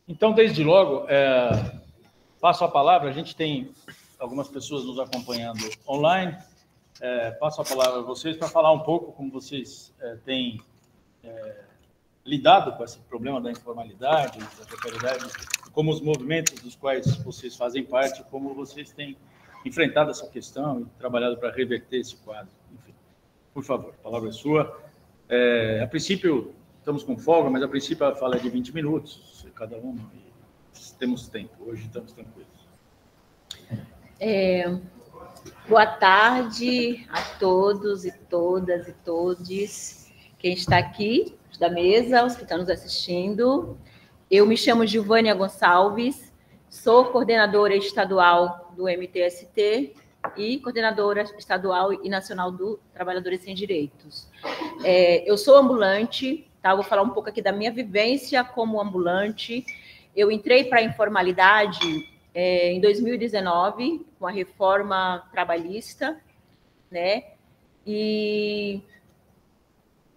Então, desde logo, passo a palavra. A gente tem algumas pessoas nos acompanhando online. Passo a palavra a vocês para falar um pouco como vocês têm lidado com esse problema da informalidade, da precariedade, como os movimentos dos quais vocês fazem parte, como vocês têm enfrentado essa questão e trabalhado para reverter esse quadro. Enfim, por favor, a palavra é sua. A princípio, estamos com folga, mas a princípio a fala é de 20 minutos, cada um, e temos tempo, hoje estamos tranquilos. Boa tarde a todos e todas e todes, quem está aqui da mesa, os que estão nos assistindo. Eu me chamo Gilvânia Gonçalves, sou coordenadora estadual do MTST e coordenadora estadual e nacional do Trabalhadores Sem Direitos. Eu sou ambulante, tá? Vou falar um pouco aqui da minha vivência como ambulante. Eu entrei para a informalidade em 2019, com a reforma trabalhista, né? E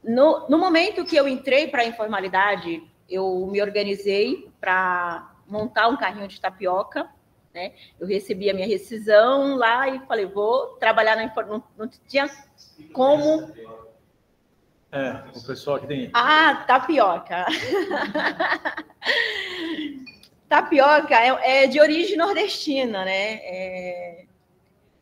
no momento que eu entrei para a informalidade, eu me organizei para montar um carrinho de tapioca, né? Eu recebi a minha rescisão lá e falei, vou trabalhar na informalidade. Não tinha como... o pessoal que tem... Tapioca. Tapioca é de origem nordestina, né?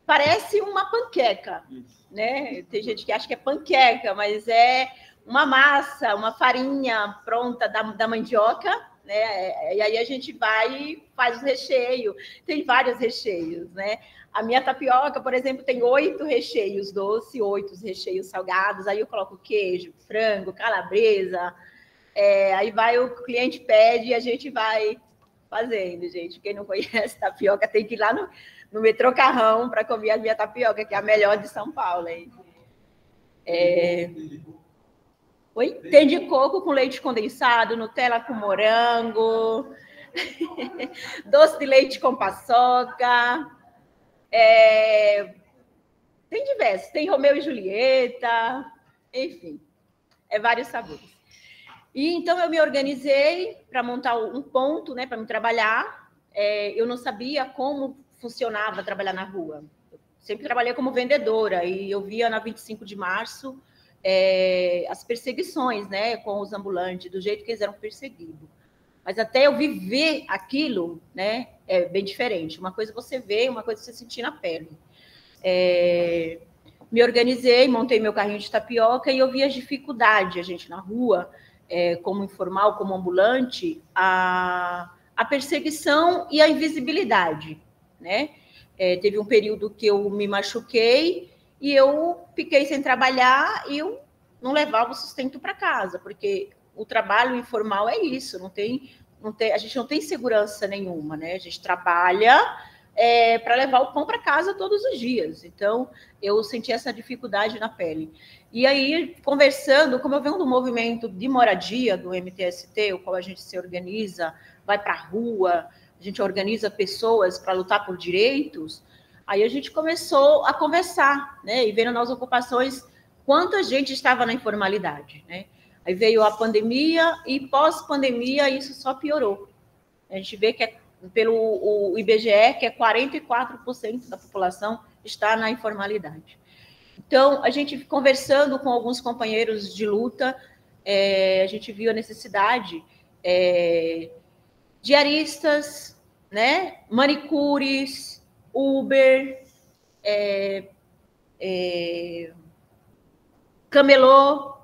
Parece uma panqueca, né? Tem gente que acha que é panqueca, mas é uma massa, uma farinha pronta da mandioca, né? E aí a gente vai e faz o recheio. Tem vários recheios, né? A minha tapioca, por exemplo, tem 8 recheios doce, 8 recheios salgados. Aí eu coloco queijo, frango, calabresa. Aí o cliente pede e a gente vai fazendo, gente. Quem não conhece tapioca tem que ir lá no metrô Carrão para comer a minha tapioca, que é a melhor de São Paulo, hein? Tem de coco com leite condensado, Nutella com morango, doce de leite com paçoca, tem diversos, tem Romeu e Julieta, enfim, vários sabores. E então eu me organizei para montar um ponto, né, para me trabalhar. Eu não sabia como funcionava trabalhar na rua. Eu sempre trabalhei como vendedora e eu via na 25 de março as perseguições, né, com os ambulantes, do jeito que eles eram perseguidos. Mas até eu viver aquilo, né, é bem diferente. Uma coisa você vê, uma coisa você sentir na pele. Me organizei, montei meu carrinho de tapioca e eu vi as dificuldades, a gente na rua, como informal, como ambulante, a perseguição e a invisibilidade, né? Teve um período que eu me machuquei e eu fiquei sem trabalhar e eu não levava o sustento para casa, porque o trabalho informal é isso, a gente não tem segurança nenhuma, né? A gente trabalha para levar o pão para casa todos os dias. Então, eu senti essa dificuldade na pele. E aí, conversando, como eu venho do movimento de moradia do MTST, o qual a gente se organiza, vai para a rua, a gente organiza pessoas para lutar por direitos, aí a gente começou a conversar, né? E vendo nas ocupações quanta gente estava na informalidade, né? Aí veio a pandemia e pós-pandemia isso só piorou. A gente vê que pelo o IBGE, que é 44% da população está na informalidade. Então, a gente conversando com alguns companheiros de luta, a gente viu a necessidade diaristas, né, manicures, Uber, camelô,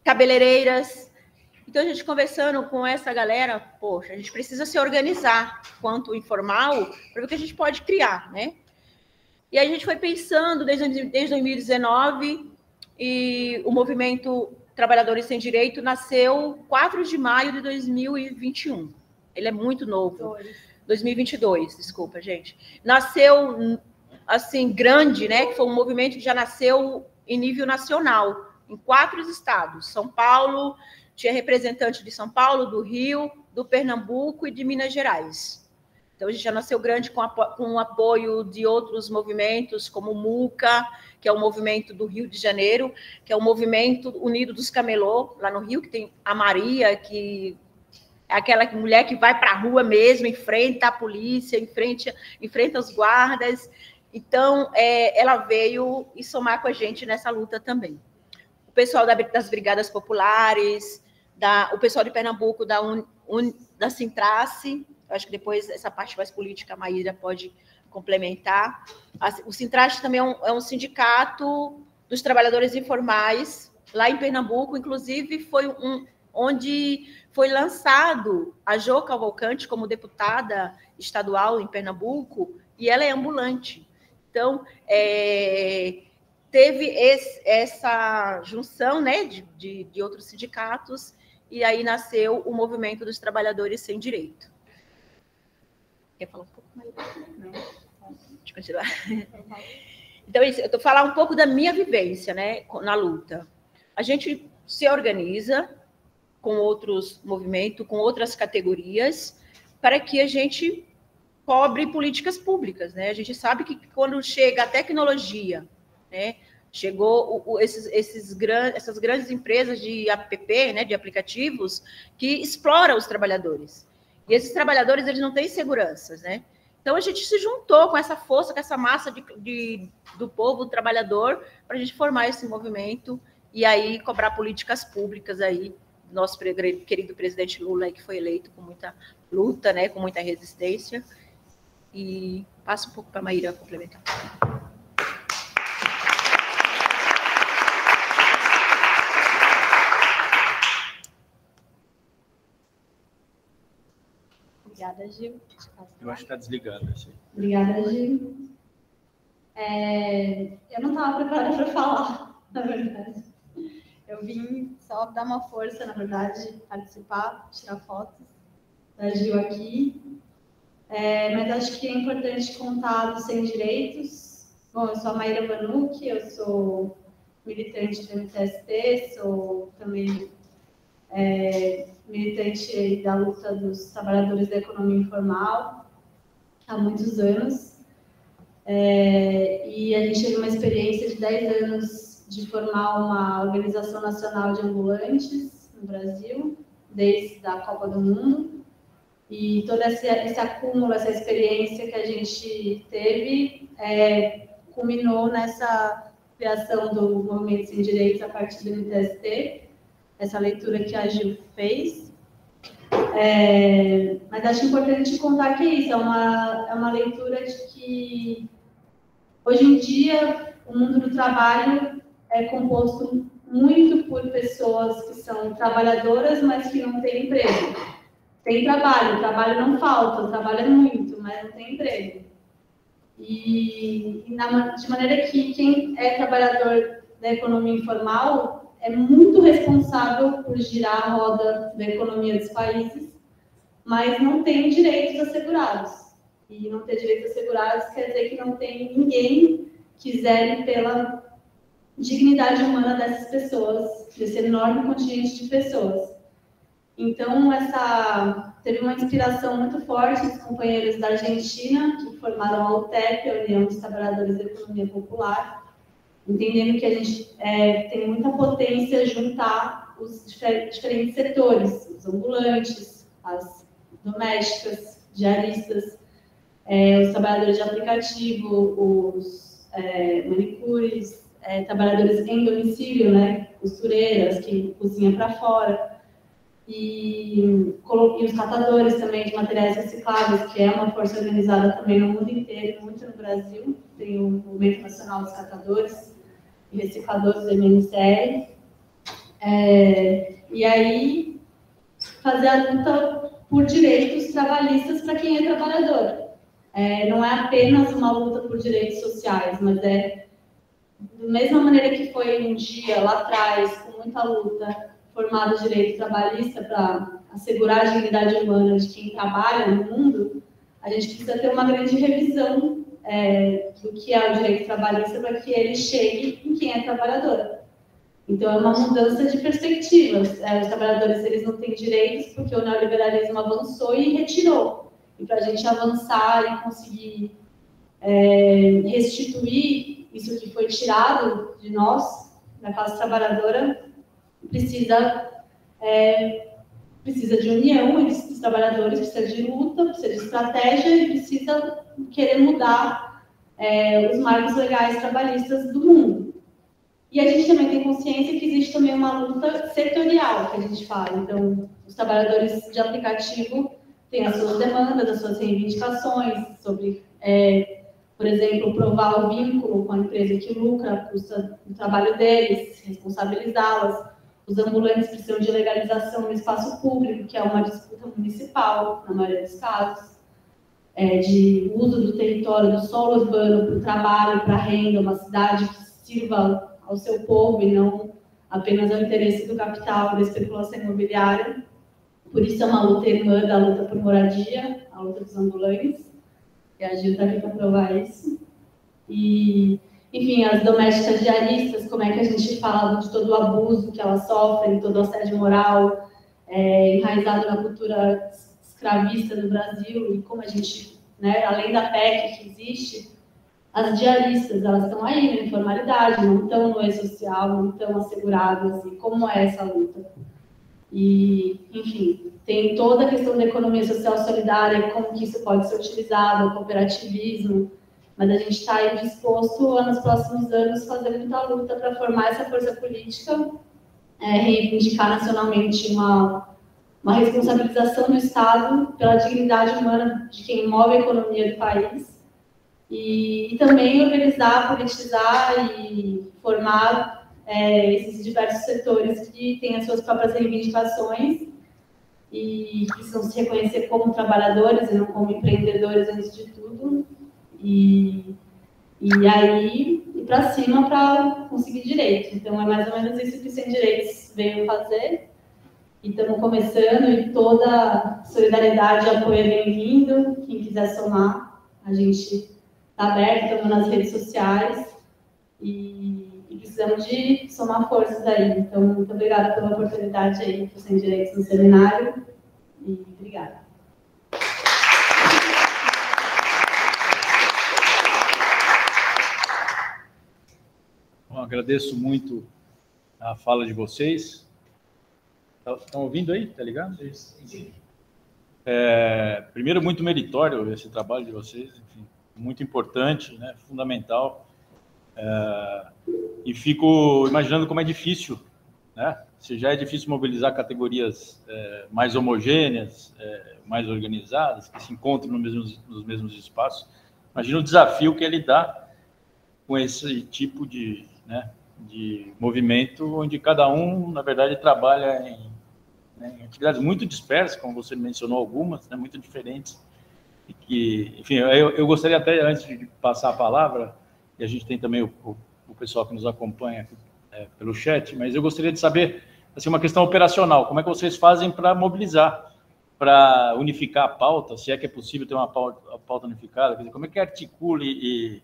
cabeleireiras. Então, a gente conversando com essa galera, poxa, a gente precisa se organizar quanto informal para ver o que a gente pode criar, né? E aí a gente foi pensando desde 2019 e o movimento Trabalhadores Sem Direito nasceu 4 de maio de 2021. Ele é muito novo. 2022, desculpa, gente. Nasceu, assim, grande, né? Que foi um movimento que já nasceu em nível nacional, em 4 estados. São Paulo, tinha representante de São Paulo, do Rio, do Pernambuco e de Minas Gerais. Então, a gente já nasceu grande com o apoio de outros movimentos, como o MUCA, que é o movimento do Rio de Janeiro, que é o movimento unido dos camelô, lá no Rio, que tem a Maria, que é aquela mulher que vai para a rua mesmo, enfrenta a polícia, enfrenta os guardas. Então, ela veio e somar com a gente nessa luta também. O pessoal das Brigadas Populares, o pessoal de Pernambuco, da Sintrace, acho que depois essa parte mais política a Maíra pode complementar. O Sintrace também é um sindicato dos trabalhadores informais, lá em Pernambuco, inclusive foi onde foi lançado a Jo Cavalcante como deputada estadual em Pernambuco, e ela é ambulante. Então, teve essa junção, né, de outros sindicatos, e aí nasceu o Movimento dos Trabalhadores Sem Direito. Quer falar um pouco mais? Não. Deixa eu continuar. Então, eu estou falando um pouco da minha vivência, né, na luta. A gente se organiza com outros movimentos, com outras categorias, para que a gente cobre políticas públicas, né? A gente sabe que quando chega a tecnologia, né, chegou essas grandes empresas de app, né, de aplicativos, que exploram os trabalhadores. E esses trabalhadores, eles não têm seguranças, né? Então, a gente se juntou com essa força, com essa massa do povo, do trabalhador, para a gente formar esse movimento e aí cobrar políticas públicas aí, nosso querido presidente Lula, que foi eleito com muita luta, né, com muita resistência. E passo um pouco para a Maíra complementar. Obrigada, Gil. Eu acho que está desligado. Assim. Obrigada, Gil. Eu não estava preparada para falar, na verdade. Eu vim só dar uma força, na verdade, participar, tirar fotos da Gil aqui. Mas acho que é importante contar dos Sem Direitos. Bom, eu sou a Maíra Vanucchi, eu sou militante do MTST, sou também militante da luta dos trabalhadores da economia informal há muitos anos. E a gente teve uma experiência de 10 anos de formar uma organização nacional de ambulantes no Brasil, desde a Copa do Mundo. E todo esse acúmulo, essa experiência que a gente teve, culminou nessa criação do Movimento Sem Direitos a partir do MTST, essa leitura que a Gil fez. Mas acho importante contar que isso é uma leitura de que, hoje em dia, o mundo do trabalho é composto muito por pessoas que são trabalhadoras, mas que não têm emprego. Tem trabalho, o trabalho não falta, o trabalho é muito, mas não tem emprego. De maneira que quem é trabalhador da economia informal é muito responsável por girar a roda da economia dos países, mas não tem direitos assegurados. E não ter direitos assegurados quer dizer que não tem ninguém que zele pela dignidade humana dessas pessoas, desse enorme contingente de pessoas. Então, teve uma inspiração muito forte dos companheiros da Argentina, que formaram a UTEP, a União dos Trabalhadores da Economia Popular, entendendo que a gente tem muita potência juntar os diferentes setores, os ambulantes, as domésticas, diaristas, os trabalhadores de aplicativo, os manicures, trabalhadores em domicílio, né, costureiras que cozinham para fora, e os catadores também de materiais recicláveis, que é uma força organizada também no mundo inteiro, muito no Brasil. Tem o Movimento Nacional dos Catadores e Recicladores do MNCR. E aí, fazer a luta por direitos trabalhistas para quem é trabalhador. Não é apenas uma luta por direitos sociais, mas da mesma maneira que foi um dia lá atrás, com muita luta, formado o direito trabalhista para assegurar a dignidade humana de quem trabalha no mundo, a gente precisa ter uma grande revisão do que é o direito trabalhista para que ele chegue em quem é trabalhador. Então, é uma mudança de perspectivas. Os trabalhadores, eles não têm direitos porque o neoliberalismo avançou e retirou. E para a gente avançar e conseguir restituir isso que foi tirado de nós, da classe trabalhadora, precisa precisa de união entre os trabalhadores, precisa de luta, precisa de estratégia e precisa querer mudar os marcos legais trabalhistas do mundo. E a gente também tem consciência que existe também uma luta setorial, que a gente fala. Então, os trabalhadores de aplicativo têm as suas demandas, as suas reivindicações sobre, por exemplo, provar o vínculo com a empresa que lucra à custa do trabalho deles, responsabilizá-las. Os ambulantes precisam de legalização no espaço público, que é uma disputa municipal, na maioria dos casos, de uso do território, do solo urbano para o trabalho, para a renda, uma cidade que sirva ao seu povo e não apenas ao interesse do capital, da especulação imobiliária. Por isso é uma luta irmã da luta por moradia, a luta dos ambulantes, e a Gil está aqui para provar isso. E, enfim, as domésticas diaristas, como é que a gente fala de todo o abuso que elas sofrem, todo o assédio moral, enraizado na cultura escravista do Brasil, e como a gente, né, além da PEC que existe, as diaristas, elas estão aí na informalidade, não estão no e-social, não estão asseguradas, e como é essa luta? E, enfim, tem toda a questão da economia social solidária, como que isso pode ser utilizado, o cooperativismo, mas a gente está aí disposto a, nos próximos anos, fazer muita luta para formar essa força política, reivindicar nacionalmente uma responsabilização do Estado pela dignidade humana de quem move a economia do país, e também organizar, politizar e formar esses diversos setores que têm as suas próprias reivindicações e precisam se reconhecer como trabalhadores e não como empreendedores antes de tudo, e aí ir para cima para conseguir direitos. Então é mais ou menos isso que o Sem Direitos veio fazer, e estamos começando, e toda solidariedade e apoio é bem-vindo. Quem quiser somar, a gente está aberto, estamos nas redes sociais e precisamos de somar forças aí. Então, muito obrigada pela oportunidade aí para o Sem Direitos no seminário, e obrigada. Bom, agradeço muito a fala de vocês. Estão ouvindo aí? Tá ligado? Sim. Primeiro, muito meritório esse trabalho de vocês, enfim, muito importante, né, fundamental. E fico imaginando como é difícil, né? Se já é difícil mobilizar categorias mais homogêneas, mais organizadas, que se encontram nos mesmos espaços. Imagina o desafio que é lidar com esse tipo de movimento, onde cada um, na verdade, trabalha em atividades muito dispersas, como você mencionou algumas, né, muito diferentes. E que, enfim, eu gostaria até, antes de passar a palavra, e a gente tem também o pessoal que nos acompanha pelo chat, mas eu gostaria de saber, assim, uma questão operacional, como é que vocês fazem para mobilizar, para unificar a pauta, se é que é possível ter uma pauta unificada, quer dizer, como é que articula e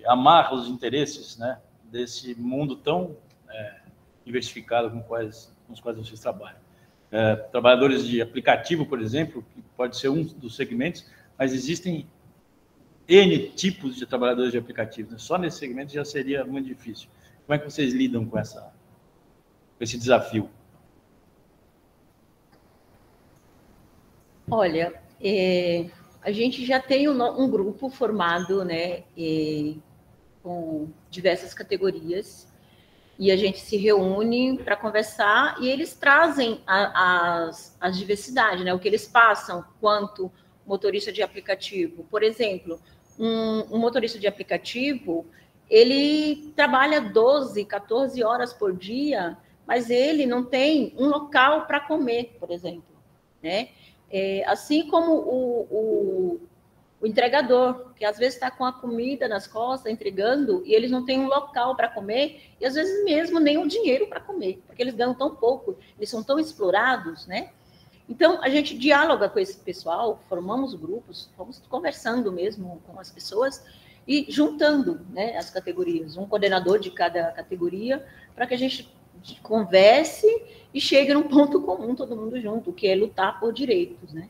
amarra os interesses, né, desse mundo tão diversificado com os quais vocês trabalham. Trabalhadores de aplicativo, por exemplo, que pode ser um dos segmentos, mas existem N tipos de trabalhadores de aplicativo, né? Só nesse segmento já seria muito difícil. Como é que vocês lidam com esse desafio? Olha, a gente já tem um grupo formado, né, com diversas categorias, e a gente se reúne para conversar, e eles trazem as diversidades, né, o que eles passam quanto motorista de aplicativo. Por exemplo, um motorista de aplicativo, ele trabalha 12, 14 horas por dia, mas ele não tem um local para comer, por exemplo, né? Assim como o entregador, que às vezes está com a comida nas costas, entregando, e eles não têm um local para comer, e às vezes mesmo nem o dinheiro para comer, porque eles ganham tão pouco, eles são tão explorados, né? Então, a gente dialoga com esse pessoal, formamos grupos, vamos conversando mesmo com as pessoas e juntando, né, as categorias, um coordenador de cada categoria, para que a gente converse e chegue num ponto comum, todo mundo junto, que é lutar por direitos, né?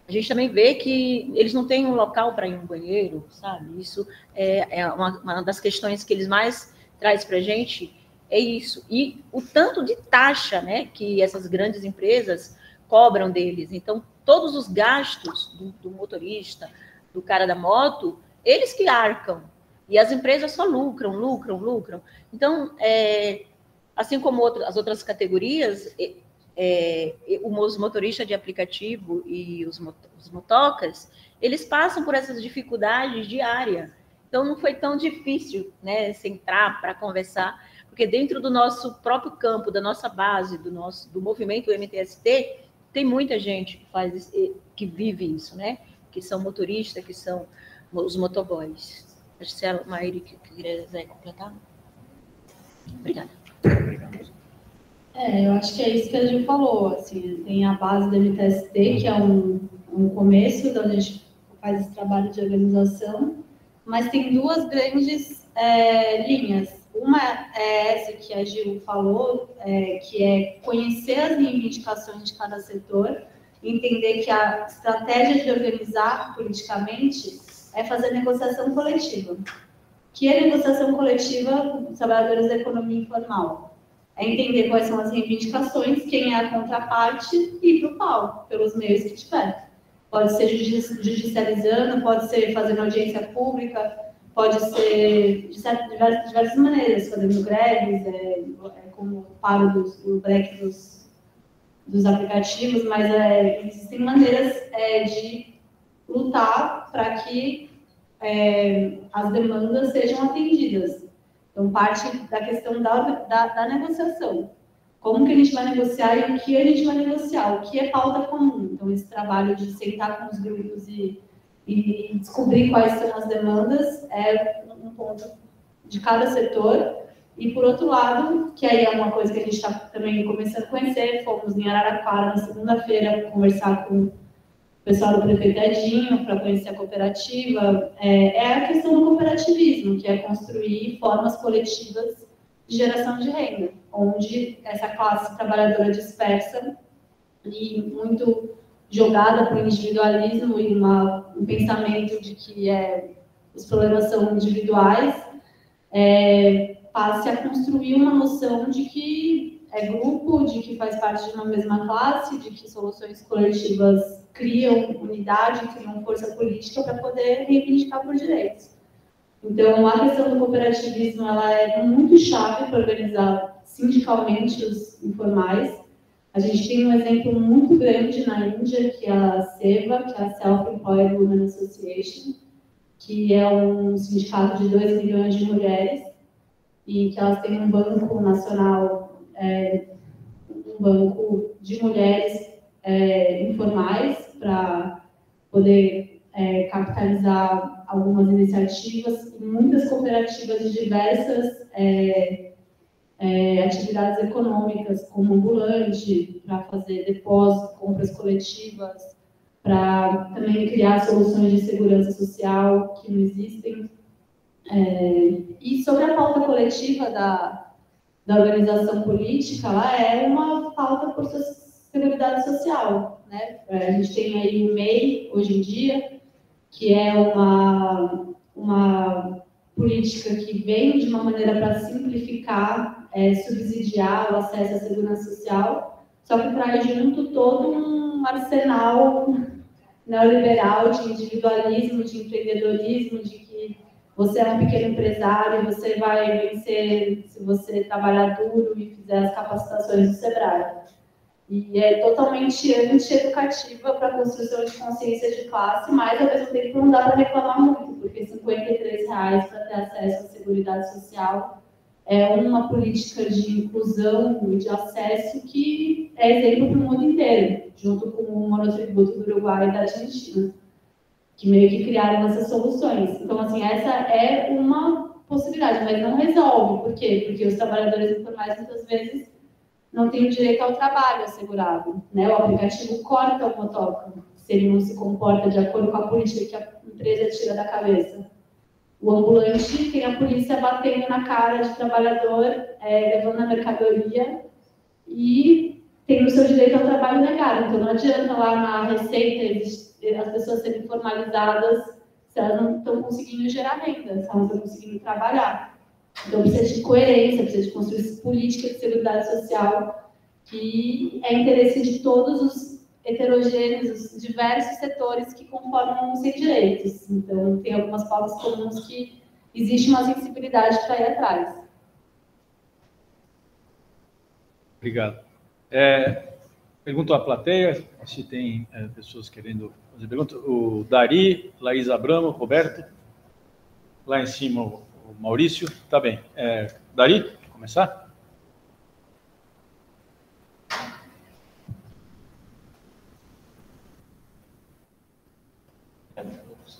A gente também vê que eles não têm um local para ir no banheiro, sabe? Isso é uma das questões que eles mais trazem para a gente, É isso. E o tanto de taxa, né, que essas grandes empresas cobram deles. Então, todos os gastos do motorista, do cara da moto, eles que arcam. E as empresas só lucram. Então, assim como as outras categorias, os motoristas de aplicativo e os motocas, eles passam por essas dificuldades diárias. Então, não foi tão difícil, né, sentar para conversar, porque dentro do nosso próprio campo, da nossa base, do movimento MTST, tem muita gente que vive isso, né? Que são motoristas, que são os motoboys. Acho que a Maíra que queria completar. Obrigada. Eu acho que é isso que a gente falou. Assim, tem a base do MTST, que é um começo, onde a gente faz esse trabalho de organização, mas tem duas grandes linhas. Uma é essa que a Gil falou, que é conhecer as reivindicações de cada setor, entender que a estratégia de organizar politicamente é fazer negociação coletiva. Que é negociação coletiva com os trabalhadores da economia informal? É entender quais são as reivindicações, quem é a contraparte e ir para o pau, pelos meios que tiver. Pode ser judicializando, pode ser fazendo audiência pública, pode ser de diversas maneiras, fazendo greves, como o paro do break dos aplicativos, mas existem maneiras de lutar para que as demandas sejam atendidas. Então, parte da questão da negociação. Como que a gente vai negociar e o que a gente vai negociar, o que é pauta comum. Então, esse trabalho de sentar com os grupos e descobrir quais são as demandas é um ponto de cada setor. E, por outro lado, que aí é uma coisa que a gente está também começando a conhecer, fomos em Araraquara na segunda-feira conversar com o pessoal do prefeito Edinho para conhecer a cooperativa, é a questão do cooperativismo, que é construir formas coletivas de geração de renda, onde essa classe trabalhadora dispersa e muito jogada para o individualismo e um pensamento de que os problemas são individuais, passe a construir uma noção de que é grupo, de que faz parte de uma mesma classe, de que soluções coletivas criam unidade, criam força política para poder reivindicar por direitos. Então, a questão do cooperativismo ela é muito chave para organizar sindicalmente os informais. A gente tem um exemplo muito grande na Índia, que é a SEVA, que é a Self-Employed Women Association, que é um sindicato de 2 milhões de mulheres, e que elas têm um banco nacional, um banco de mulheres informais para poder capitalizar algumas iniciativas, e muitas cooperativas de diversas atividades econômicas, como ambulante, para fazer depósito, compras coletivas, para também criar soluções de segurança social que não existem. E sobre a pauta coletiva da organização política, ela é uma pauta por seguridade social, né? A gente tem aí o MEI, hoje em dia, que é uma política que vem de uma maneira para simplificar, subsidiar o acesso à segurança social, só que traz junto todo um arsenal neoliberal de individualismo, de empreendedorismo, de que você é um pequeno empresário, você vai vencer se você trabalhar duro e fizer as capacitações do Sebrae. E é totalmente anti-educativa para a construção de consciência de classe, mas, ao mesmo tempo, não dá para reclamar muito, porque R$ 53 para ter acesso à Seguridade Social é uma política de inclusão e de acesso que é exemplo para o mundo inteiro, junto com o monotributo do Uruguai e da Argentina, que meio que criaram essas soluções. Então, assim, essa é uma possibilidade, mas não resolve. Por quê? Porque os trabalhadores informais, muitas vezes, não têm o direito ao trabalho assegurado, né? O aplicativo corta o motoca, se ele não se comporta de acordo com a política que a empresa tira da cabeça. O ambulante tem a polícia batendo na cara de trabalhador, levando a mercadoria e tem o seu direito ao trabalho negado. Então, não adianta lá na Receita as pessoas serem formalizadas se elas não estão conseguindo gerar renda, se elas não estão conseguindo trabalhar. Então, precisa de coerência, precisa de construir política de seguridade social, que é interesse de todos os heterogêneos, os diversos setores que conformam os sem direitos. Então, tem algumas pautas comuns que existe uma sensibilidade para ir atrás. Obrigado. Pergunto à plateia, se tem pessoas querendo fazer pergunta. O Dari, Laís Abramo, Roberto. Lá em cima, o Maurício. Tá bem. Dari, quer começar?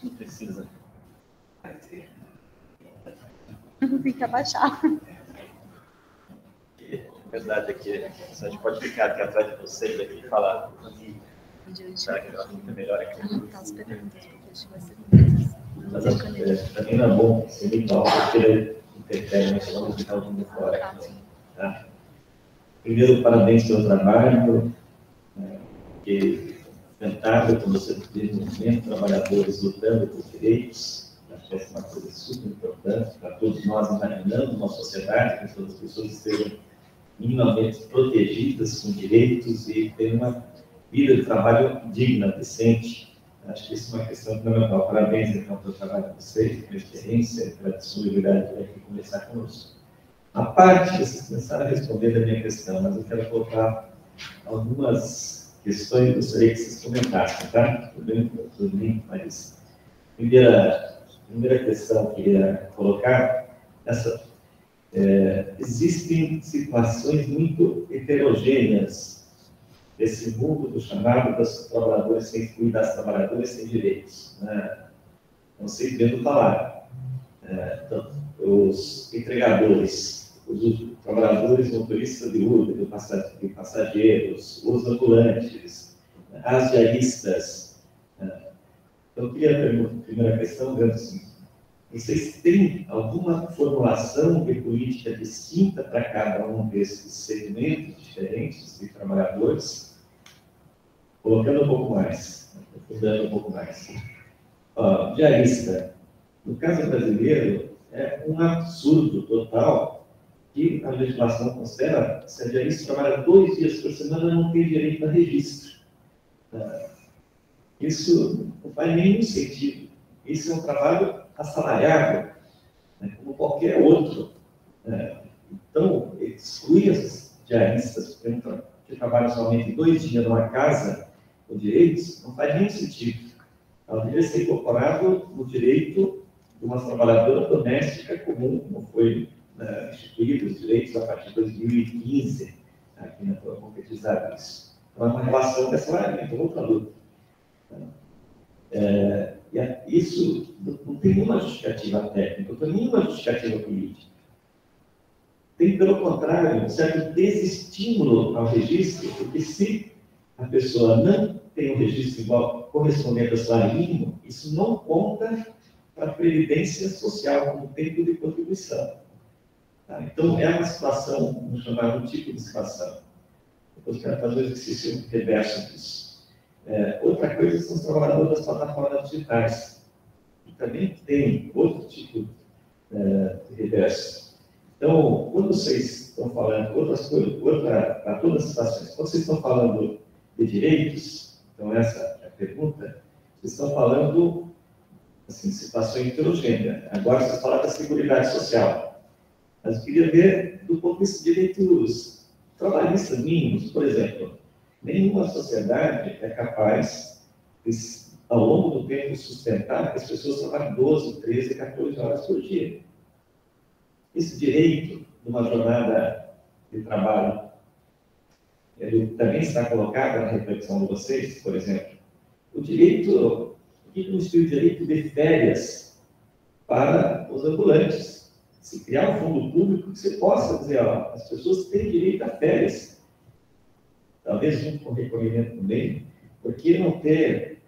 Não precisa. Tem que abaixar. A verdade é que a gente pode ficar aqui atrás de vocês aqui e falar. Será que eu acho que é melhor aqui? Mas para mim não é bom ser igual, porque interfere mais longe que está vindo fora aqui. Tá? Primeiro, parabéns pelo trabalho, que tentável quando você tem movimento, trabalhadores lutando por direitos. Acho que essa é uma coisa super importante para todos nós, imaginando uma sociedade que todas as pessoas estejam minimamente protegidas com direitos e tenham uma vida de trabalho digna, decente. Acho que isso é uma questão fundamental. Parabéns, então, pelo trabalho de vocês, pela experiência, pela disponibilidade de conversar conosco. A parte, vocês começaram a responder a minha questão, mas eu quero colocar algumas questões que gostaria que vocês comentassem, tá? Tudo bem, mas primeira questão que eu queria colocar, existem situações muito heterogêneas desse mundo do chamado das trabalhadoras sem das trabalhadoras sem direitos. Né? Não sei vendo falar. Então, os entregadores, os trabalhadores motoristas de Uber, de passageiros, os ambulantes, as diaristas. Então, eu queria perguntar, primeira questão, dizendo assim, vocês têm alguma formulação de política distinta para cada um desses segmentos diferentes de trabalhadores? Colocando um pouco mais, aprofundando um pouco mais. Diarista, no caso brasileiro, é um absurdo total que a legislação considera se a diarista trabalha 2 dias por semana não tem direito a registro. Isso não faz nenhum sentido. Isso é um trabalho assalariado, né, como qualquer outro. Então, excluir as diaristas que trabalham somente 2 dias numa casa com direitos não faz nenhum sentido. Ela deveria ser incorporado no direito de uma trabalhadora doméstica comum, como foi instituído os direitos a partir de 2015, aqui na foi concretizado isso. Então, é uma relação de assalariamento, outra luta. Isso não tem nenhuma justificativa técnica, não tem nenhuma justificativa política. Tem, pelo contrário, um certo desestímulo ao registro, porque se a pessoa não tem um registro igual correspondente ao salário mínimo, isso não conta para a previdência social como tempo de contribuição. Tá? Então, é uma situação, vamos chamar de um tipo de situação. Depois quero fazer um exercício reverso disso. Outra coisa são os trabalhadores das plataformas digitais, que também tem outro tipo de reverso. Então, quando vocês estão falando outras coisas, para todas as situações, quando vocês estão falando de direitos, então essa é a pergunta, vocês estão falando assim, situação heterogênea. Agora vocês falam da seguridade social. Mas eu queria ver do ponto de vista de direitos trabalhistas mínimos, por exemplo. Nenhuma sociedade é capaz, ao longo do tempo, sustentar que as pessoas trabalhem 12, 13, 14 horas por dia. Esse direito de uma jornada de trabalho, ele também está colocado na reflexão de vocês, por exemplo. O direito, o que constitui o direito de férias para os ambulantes? Se criar um fundo público que você possa dizer, as pessoas têm direito a férias. Talvez junto com o recolhimento também, por que não ter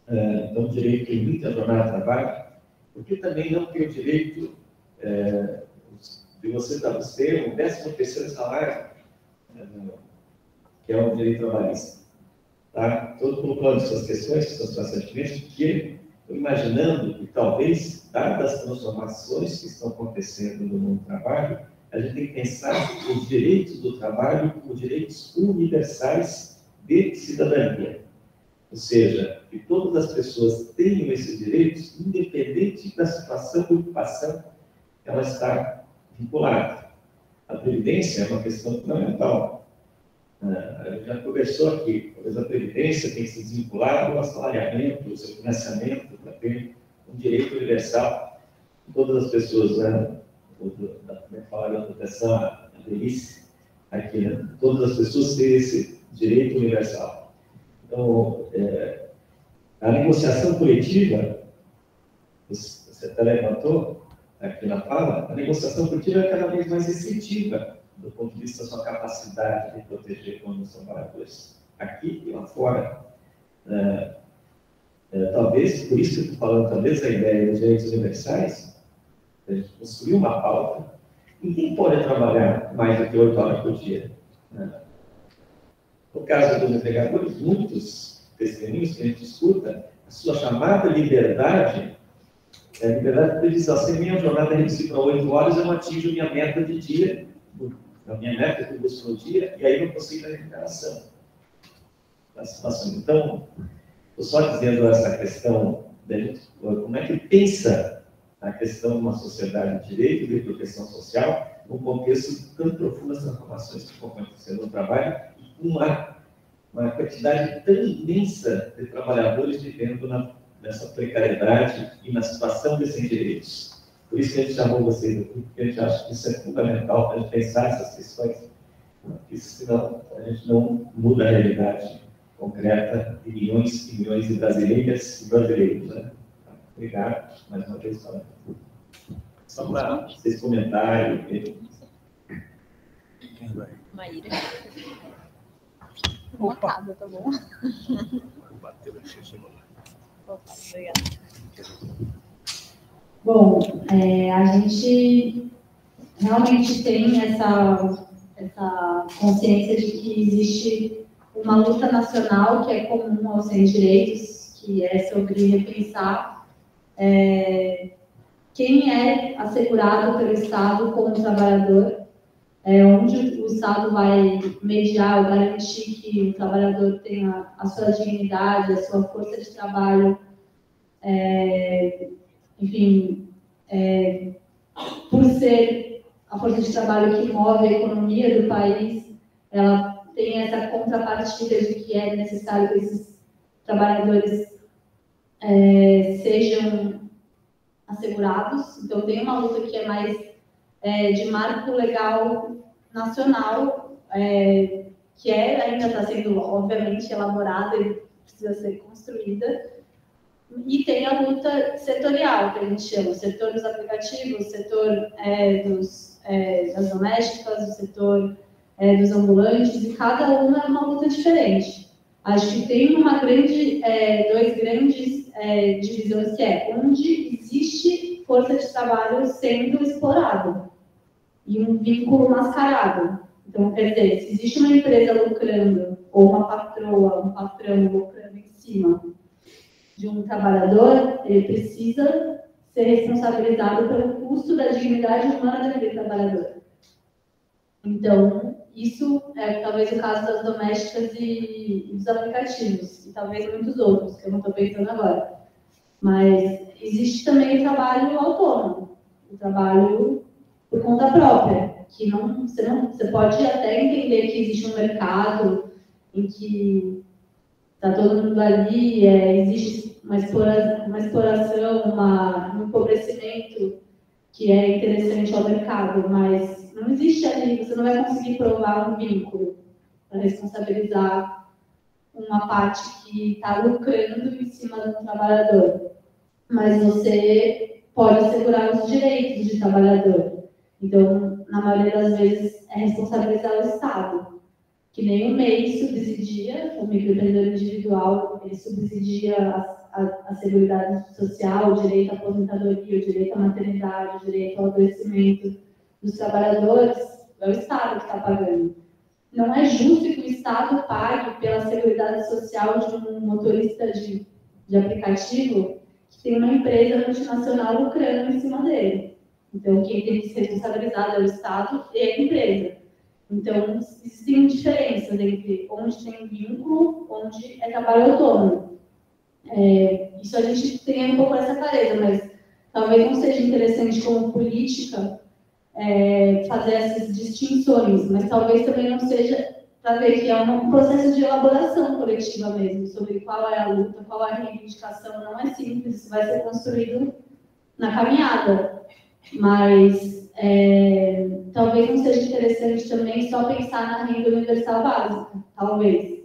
então, direito limite à jornada de trabalho? Por que também não ter o direito de você ter o 13º salário, que é um direito trabalhista? Tá? Todo colocando suas questões, que são bastante porque eu imaginando que talvez, dadas as transformações que estão acontecendo no mundo do trabalho, a gente tem que pensar os direitos do trabalho como direitos universais de cidadania. Ou seja, que todas as pessoas tenham esses direitos, independente da situação de ocupação que ela está vinculada. A previdência é uma questão fundamental. A gente já conversou aqui, talvez a previdência tem que ser desvinculada do assalariamento, do seu financiamento, para ter um direito universal. Todas as pessoas, né, falaram da proteção à velhice, aqui, né, todas as pessoas têm esse direito universal. Então, a negociação coletiva, você até levantou aqui na fala, a negociação coletiva é cada vez mais efetiva do ponto de vista da sua capacidade de proteger os trabalhadores, aqui e lá fora. Talvez, por isso que eu estou falando, talvez a ideia dos direitos universais, a gente construir uma pauta, ninguém pode trabalhar mais do que 8 horas por dia. No caso dos empregadores, muitos testemunhos que a gente escuta, a sua chamada liberdade, a liberdade de previsão. Se a minha jornada é reduzida para 8 horas, eu não atinjo minha meta de dia, a minha meta que eu busco no dia, e aí não consigo a recuperação da situação. Então, estou só dizendo essa questão, como é que pensa a questão de uma sociedade de direito e de proteção social, num contexto tão profundo das transformações que estão acontecendo no trabalho, e com uma quantidade tão imensa de trabalhadores vivendo nessa precariedade e na situação de sem direitos. Por isso que a gente chamou vocês aqui, porque a gente acha que isso é fundamental para a gente pensar essas questões, porque senão a gente não muda a realidade concreta de milhões e milhões de brasileiras e brasileiros. Né? Obrigado, mais uma vez. Só para vocês comentarem. Maíra. Opa, tá bom? Bateu, chegou lá. Opa, obrigada. Bom, a gente realmente tem essa consciência de que existe uma luta nacional que é comum aos sem direitos, que é sobre repensar quem é assegurado pelo Estado como trabalhador, onde o Estado vai mediar ou garantir que o trabalhador tenha a sua dignidade, a sua força de trabalho, enfim, por ser a força de trabalho que move a economia do país, ela tem essa contrapartida de que é necessário que esses trabalhadores sejam assegurados. Então, tem uma luta que é mais de marco legal nacional, que ainda está sendo, obviamente, elaborada e precisa ser construída. E tem a luta setorial, que a gente chama, o setor dos aplicativos, o setor das domésticas, o setor dos ambulantes, e cada uma é uma luta diferente. Acho que tem dois grandes divisões, que é onde existe força de trabalho sendo explorada e um vínculo mascarado. Então, quer dizer, se existe uma empresa lucrando, ou uma patroa, um patrão lucrando em cima de um trabalhador, ele precisa ser responsabilizado pelo custo da dignidade humana daquele trabalhador. Então, isso é talvez o caso das domésticas e dos aplicativos, e talvez muitos outros, que eu não estou pensando agora. Mas existe também o trabalho autônomo, o trabalho por conta própria, que você pode até entender que existe um mercado em que está todo mundo ali, existe uma exploração, um empobrecimento que é interessante ao mercado, mas não existe ali, você não vai conseguir provar um vínculo para responsabilizar uma parte que está lucrando em cima do trabalhador. Mas você pode assegurar os direitos do trabalhador. Então, na maioria das vezes, é responsabilizar o Estado. Que nem o MEI subsidia, o microempreendedor individual, ele subsidia a Seguridade Social, o direito à aposentadoria, o direito à maternidade, o direito ao adoecimento dos trabalhadores, é o Estado que está pagando. Não é justo que o Estado pague pela Seguridade Social de um motorista de aplicativo tem uma empresa multinacional lucrando em cima dele. Então, quem tem que ser responsabilizado é o Estado e a empresa. Então, existem diferenças entre onde tem vínculo, onde é trabalho autônomo. Isso a gente tem um pouco essa clareza, mas talvez não seja interessante como política fazer essas distinções, mas talvez também não seja para ver que é um processo de elaboração coletiva mesmo, sobre qual é a luta, qual é a reivindicação. Não é simples, isso vai ser construído na caminhada. Mas talvez não seja interessante também só pensar na renda universal básica, talvez.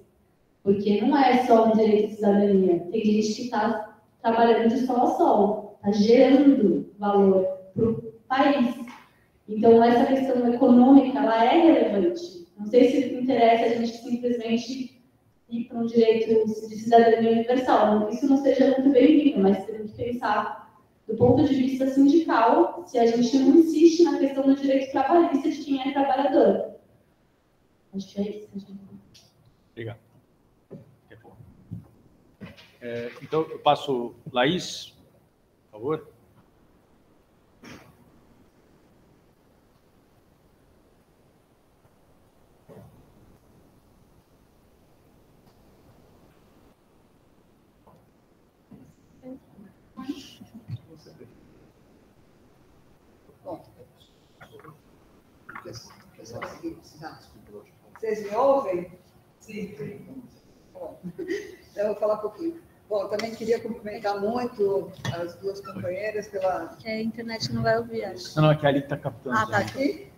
Porque não é só um direito de cidadania. Tem gente que está trabalhando de sol a sol, está gerando valor para o país. Então, essa questão econômica, ela é relevante. Não sei se interessa a gente simplesmente ir para um direito de cidadania universal. Não que isso não seja muito bem-vindo, mas temos que pensar do ponto de vista sindical, se a gente não insiste na questão do direito trabalhista de quem é trabalhador. Acho que é isso. Obrigado. Então, eu passo, Laís, por favor. Vocês me ouvem? Sim. Bom, então eu vou falar um pouquinho. Bom, também queria cumprimentar muito as duas companheiras pela... A internet não vai ouvir, acho. Não, aqui ali está captando. Ah, está aqui?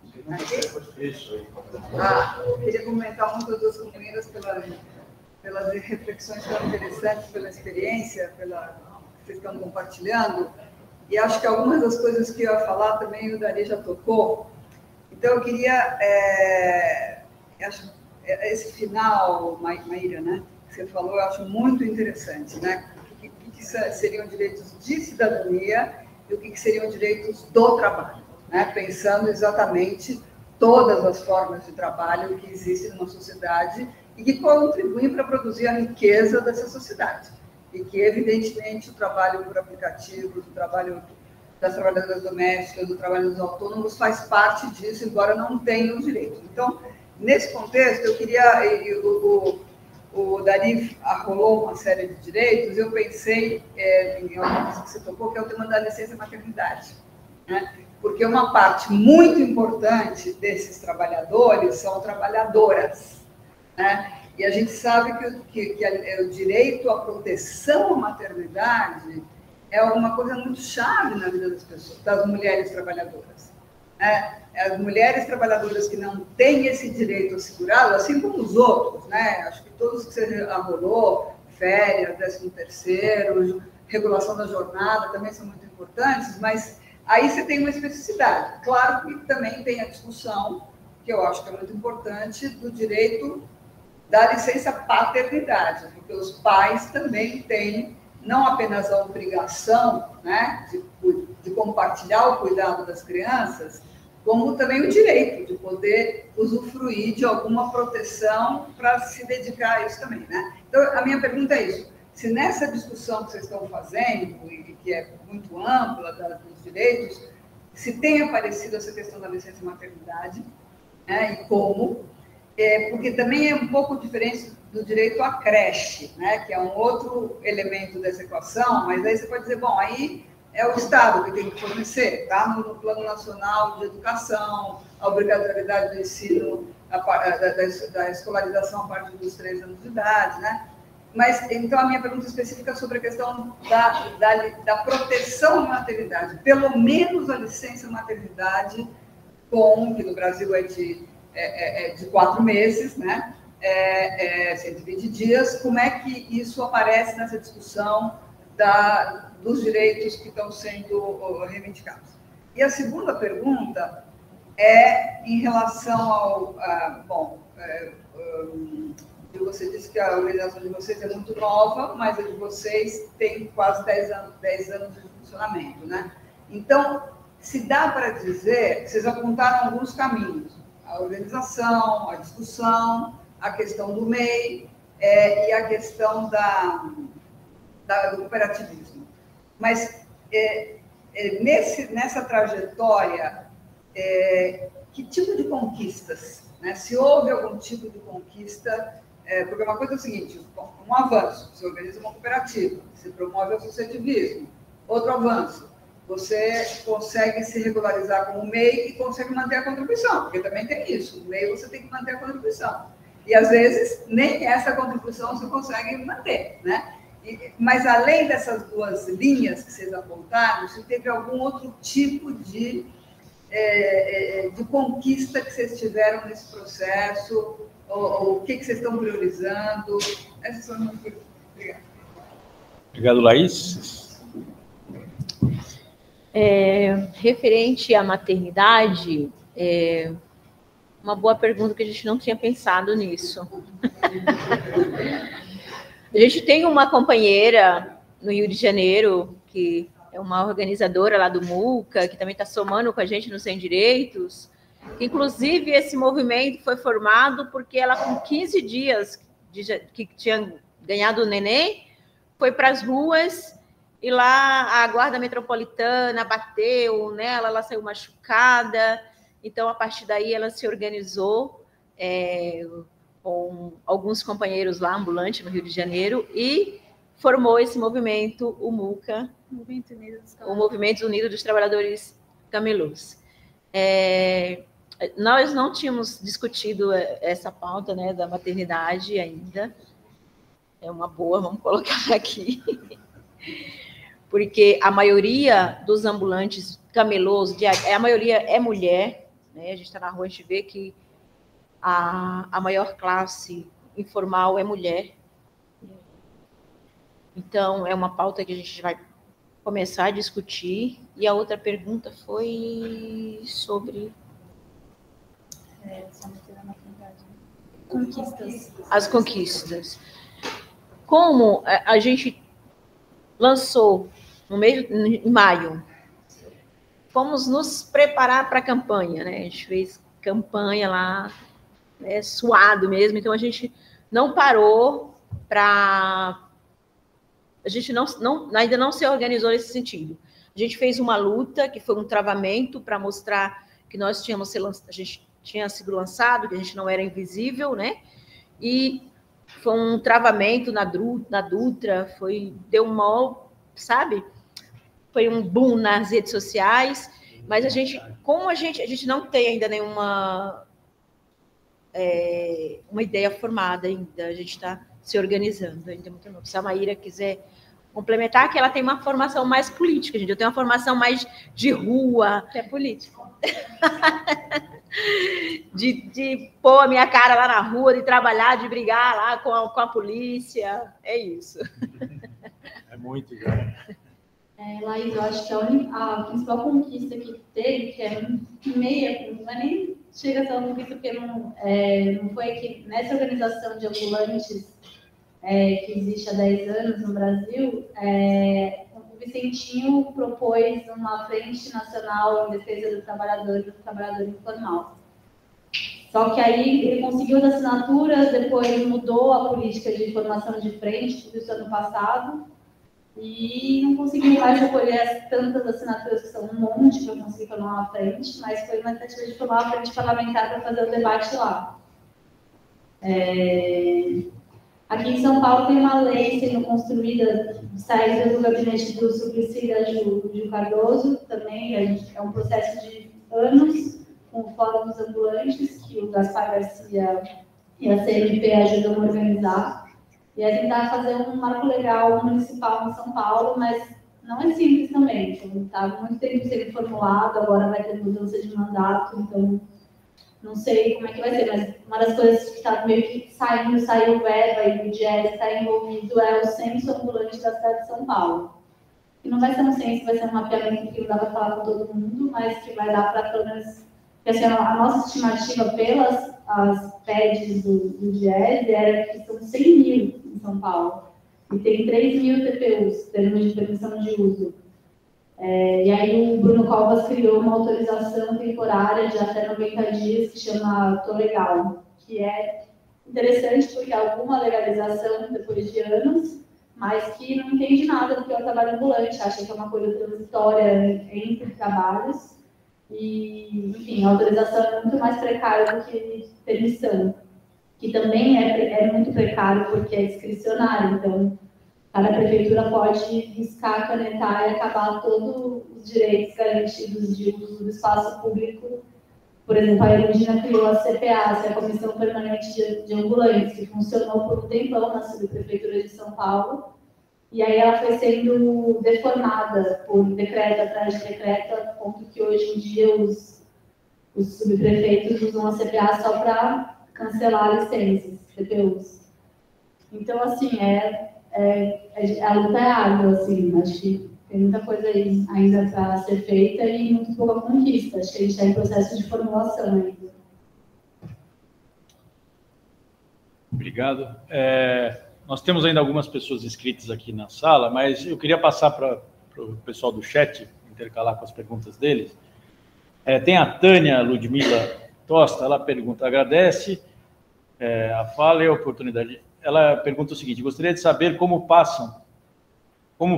Queria cumprimentar muito as duas companheiras pelas reflexões tão interessantes, pela experiência, que vocês estão compartilhando. E acho que algumas das coisas que eu ia falar também o Dari já tocou. Então, eu queria... esse final, Maíra, né, que você falou, eu acho muito interessante, né? O que seriam direitos de cidadania e o que seriam direitos do trabalho, né? Pensando exatamente todas as formas de trabalho que existem numa sociedade e que contribuem para produzir a riqueza dessa sociedade. E que, evidentemente, o trabalho por aplicativos, o trabalho das trabalhadoras domésticas, do trabalho dos autônomos faz parte disso, embora não tenham os direitos. Então, nesse contexto, eu queria... O Dari arrolou uma série de direitos, eu pensei em algumas que você tocou, que é o tema da licença maternidade, né? Porque uma parte muito importante desses trabalhadores são trabalhadoras, né? E a gente sabe que o direito à proteção à maternidade é alguma coisa muito chave na vida das pessoas, das mulheres trabalhadoras. As mulheres trabalhadoras que não têm esse direito assegurado, assim como os outros, né? Acho que todos que você arrolou, férias, 13º, regulação da jornada, também são muito importantes, mas aí você tem uma especificidade. Claro que também tem a discussão, que eu acho que é muito importante, do direito da licença paternidade, porque os pais também têm não apenas a obrigação, né, de compartilhar o cuidado das crianças, como também o direito de poder usufruir de alguma proteção para se dedicar a isso também, né? Então, a minha pergunta é isso. Se nessa discussão que vocês estão fazendo, e que é muito ampla dos direitos, se tem aparecido essa questão da licença maternidade, né, e como, porque também é um pouco diferente do direito à creche, né, que é um outro elemento dessa equação, mas aí você pode dizer, bom, aí é o Estado que tem que fornecer, tá? No Plano Nacional de Educação, a obrigatoriedade do ensino, da escolarização a partir dos 3 anos de idade, né? Mas, então, a minha pergunta específica é sobre a questão da proteção à maternidade, pelo menos a licença maternidade, que no Brasil é de 4 meses, né? 120 dias, como é que isso aparece nessa discussão dos direitos que estão sendo reivindicados? E a segunda pergunta é em relação ao... você disse que a organização de vocês é muito nova, mas a de vocês tem quase 10 anos de funcionamento, né? Então, se dá para dizer, vocês apontaram alguns caminhos, a organização, a discussão, a questão do MEI e a questão do cooperativismo. Mas nessa trajetória, que tipo de conquistas? Né? Se houve algum tipo de conquista, porque uma coisa é o seguinte, um avanço, você organiza uma cooperativa, você promove o associativismo. Outro avanço, você consegue se regularizar como MEI e consegue manter a contribuição, porque também tem isso, o MEI você tem que manter a contribuição. E, às vezes, nem essa contribuição você consegue manter, né? Mas, além dessas duas linhas que vocês apontaram, você teve algum outro tipo de conquista que vocês tiveram nesse processo? Ou o que vocês estão priorizando? Essas são as minhas perguntas. Obrigada. Obrigado, Laís. Referente à maternidade, uma boa pergunta, que a gente não tinha pensado nisso. A gente tem uma companheira no Rio de Janeiro, que é uma organizadora lá do MUCA, que também está somando com a gente no Sem Direitos, que, inclusive, esse movimento foi formado porque ela, com 15 dias que tinha ganhado o neném, foi para as ruas e lá a Guarda Metropolitana bateu nela, ela saiu machucada. Então, a partir daí, ela se organizou com alguns companheiros lá, ambulantes, no Rio de Janeiro, e formou esse movimento, o MUCA, o Movimento Unido dos Trabalhadores Camelôs. Nós não tínhamos discutido essa pauta, né, da maternidade ainda. É uma boa, vamos colocar aqui. Porque a maioria dos ambulantes camelôs, a maioria é mulher, né? A gente está na rua, a gente vê que a maior classe informal é mulher. Então, é uma pauta que a gente vai começar a discutir. E a outra pergunta foi sobre... Conquistas. As conquistas. Como a gente lançou em maio, fomos nos preparar para a campanha, né? A gente fez campanha lá, suado mesmo, então a gente não parou para... A gente ainda não se organizou nesse sentido. A gente fez uma luta, que foi um travamento, para mostrar que a gente tinha sido lançado, que a gente não era invisível, né? E foi um travamento na Dutra, deu um mal, sabe? Foi um boom nas redes sociais, mas como a gente não tem ainda nenhuma uma ideia formada ainda, a gente está se organizando ainda muito novo. Se a Maíra quiser complementar, que ela tem uma formação mais política, gente. Eu tenho uma formação mais de rua. É político. de pôr a minha cara lá na rua, de trabalhar, de brigar lá com a polícia. É isso. É muito já. Laís, eu acho que a principal conquista que teve, que é meia, não é nem chega a ser uma conquista, porque não foi que nessa organização de ambulantes que existe há 10 anos no Brasil, o Vicentinho propôs uma frente nacional em defesa do trabalhador informal. Só que aí ele conseguiu as assinaturas, depois mudou a política de formação de frente, tudo isso ano passado, e não consegui mais recolher tantas assinaturas, que são um monte, para conseguir formar uma frente, mas foi uma tentativa de formar uma frente parlamentar para fazer o debate lá. Aqui em São Paulo tem uma lei sendo construída, saída do gabinete do Suplicy Gil Cardoso, também é um processo de anos, com o Fórum dos Ambulantes, que o Gaspar Garcia e a CMP ajudam a organizar. E a tentar fazer um marco legal municipal em São Paulo, mas não é simples também. Está muito tempo sendo formulado, agora vai ter mudança de mandato, então não sei como é que vai ser, mas uma das coisas que está meio que saiu verba e o DIES está envolvido é o censo ambulante da cidade de São Paulo. E não vai ser um censo, vai ser um mapeamento que não dá para falar com todo mundo, mas que vai dar para pelo menos... Porque assim, a nossa estimativa pelas as PEDs do DIES era que são 100 mil em São Paulo. E tem 3 mil TPUs, termos de permissão de uso. E aí o Bruno Covas criou uma autorização temporária de até 90 dias, que chama Tô Legal, que é interessante porque alguma legalização depois de anos, mas que não entende nada do que é o trabalho ambulante, acha que é uma coisa transitória entre trabalhos, e, enfim, a autorização é muito mais precária do que permissão, que também é muito precário porque é discricionário, então cada prefeitura pode riscar, canetar e acabar todos os direitos garantidos de uso do espaço público. Por exemplo, a Erundina criou a CPA, que é a Comissão Permanente de Ambulantes, que funcionou por um tempão na subprefeitura de São Paulo, e aí ela foi sendo deformada por decreto atrás de decreto, a ponto que hoje em dia os subprefeitos usam a CPA só para cancelar licenças, CPUs. Então, assim, a luta é árdua, assim, acho que tem muita coisa aí ainda para ser feita e muito pouca conquista. Acho que a gente está em processo de formulação ainda. Obrigado. Nós temos ainda algumas pessoas inscritas aqui na sala, mas eu queria passar para o pessoal do chat, intercalar com as perguntas deles. Tem a Tânia Ludmila Tosta, ela pergunta, agradece a fala e a oportunidade. Ela pergunta o seguinte, gostaria de saber como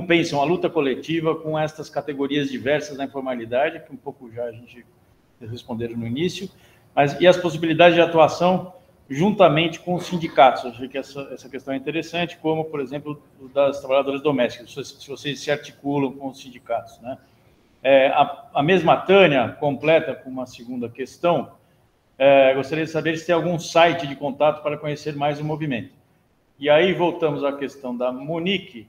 pensam a luta coletiva com estas categorias diversas da informalidade, que um pouco já a gente responderam no início, e as possibilidades de atuação juntamente com os sindicatos. Eu achei que essa questão é interessante, como, por exemplo, das trabalhadoras domésticas, se vocês se articulam com os sindicatos, né? A mesma Tânia completa com uma segunda questão, gostaria de saber se tem algum site de contato para conhecer mais o movimento. E aí voltamos à questão da Monique,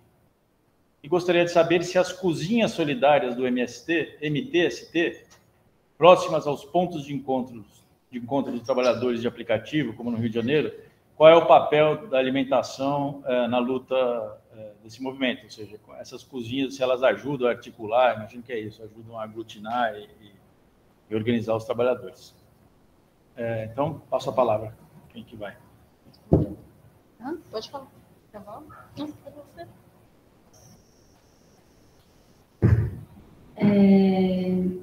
e gostaria de saber se as cozinhas solidárias do MTST, próximas aos pontos de encontro de trabalhadores de aplicativo, como no Rio de Janeiro, qual é o papel da alimentação na luta desse movimento? Ou seja, essas cozinhas, se elas ajudam a articular, imagino que é isso, ajudam a aglutinar e organizar os trabalhadores. Então, passo a palavra. Quem que vai? Pode falar. Tá bom? Não, pode você.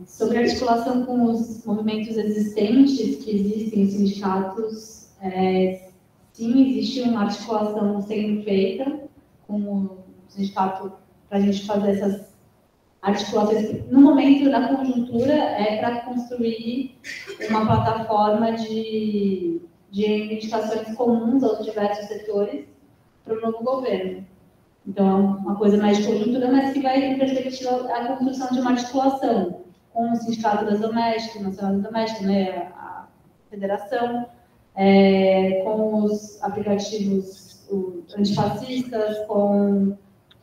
Sobre a articulação com os movimentos existentes que existem, os sindicatos, sim, existe uma articulação sendo feita com o sindicato para a gente fazer essas articulações. No momento da conjuntura, para construir uma plataforma de reivindicações comuns aos diversos setores para o novo governo. Então, é uma coisa mais de conjuntura, mas que vai em perspectiva a construção de uma articulação com o Sindicato das Domésticas, Nacional das Domésticas, né, a Federação, com os aplicativos antifascistas, com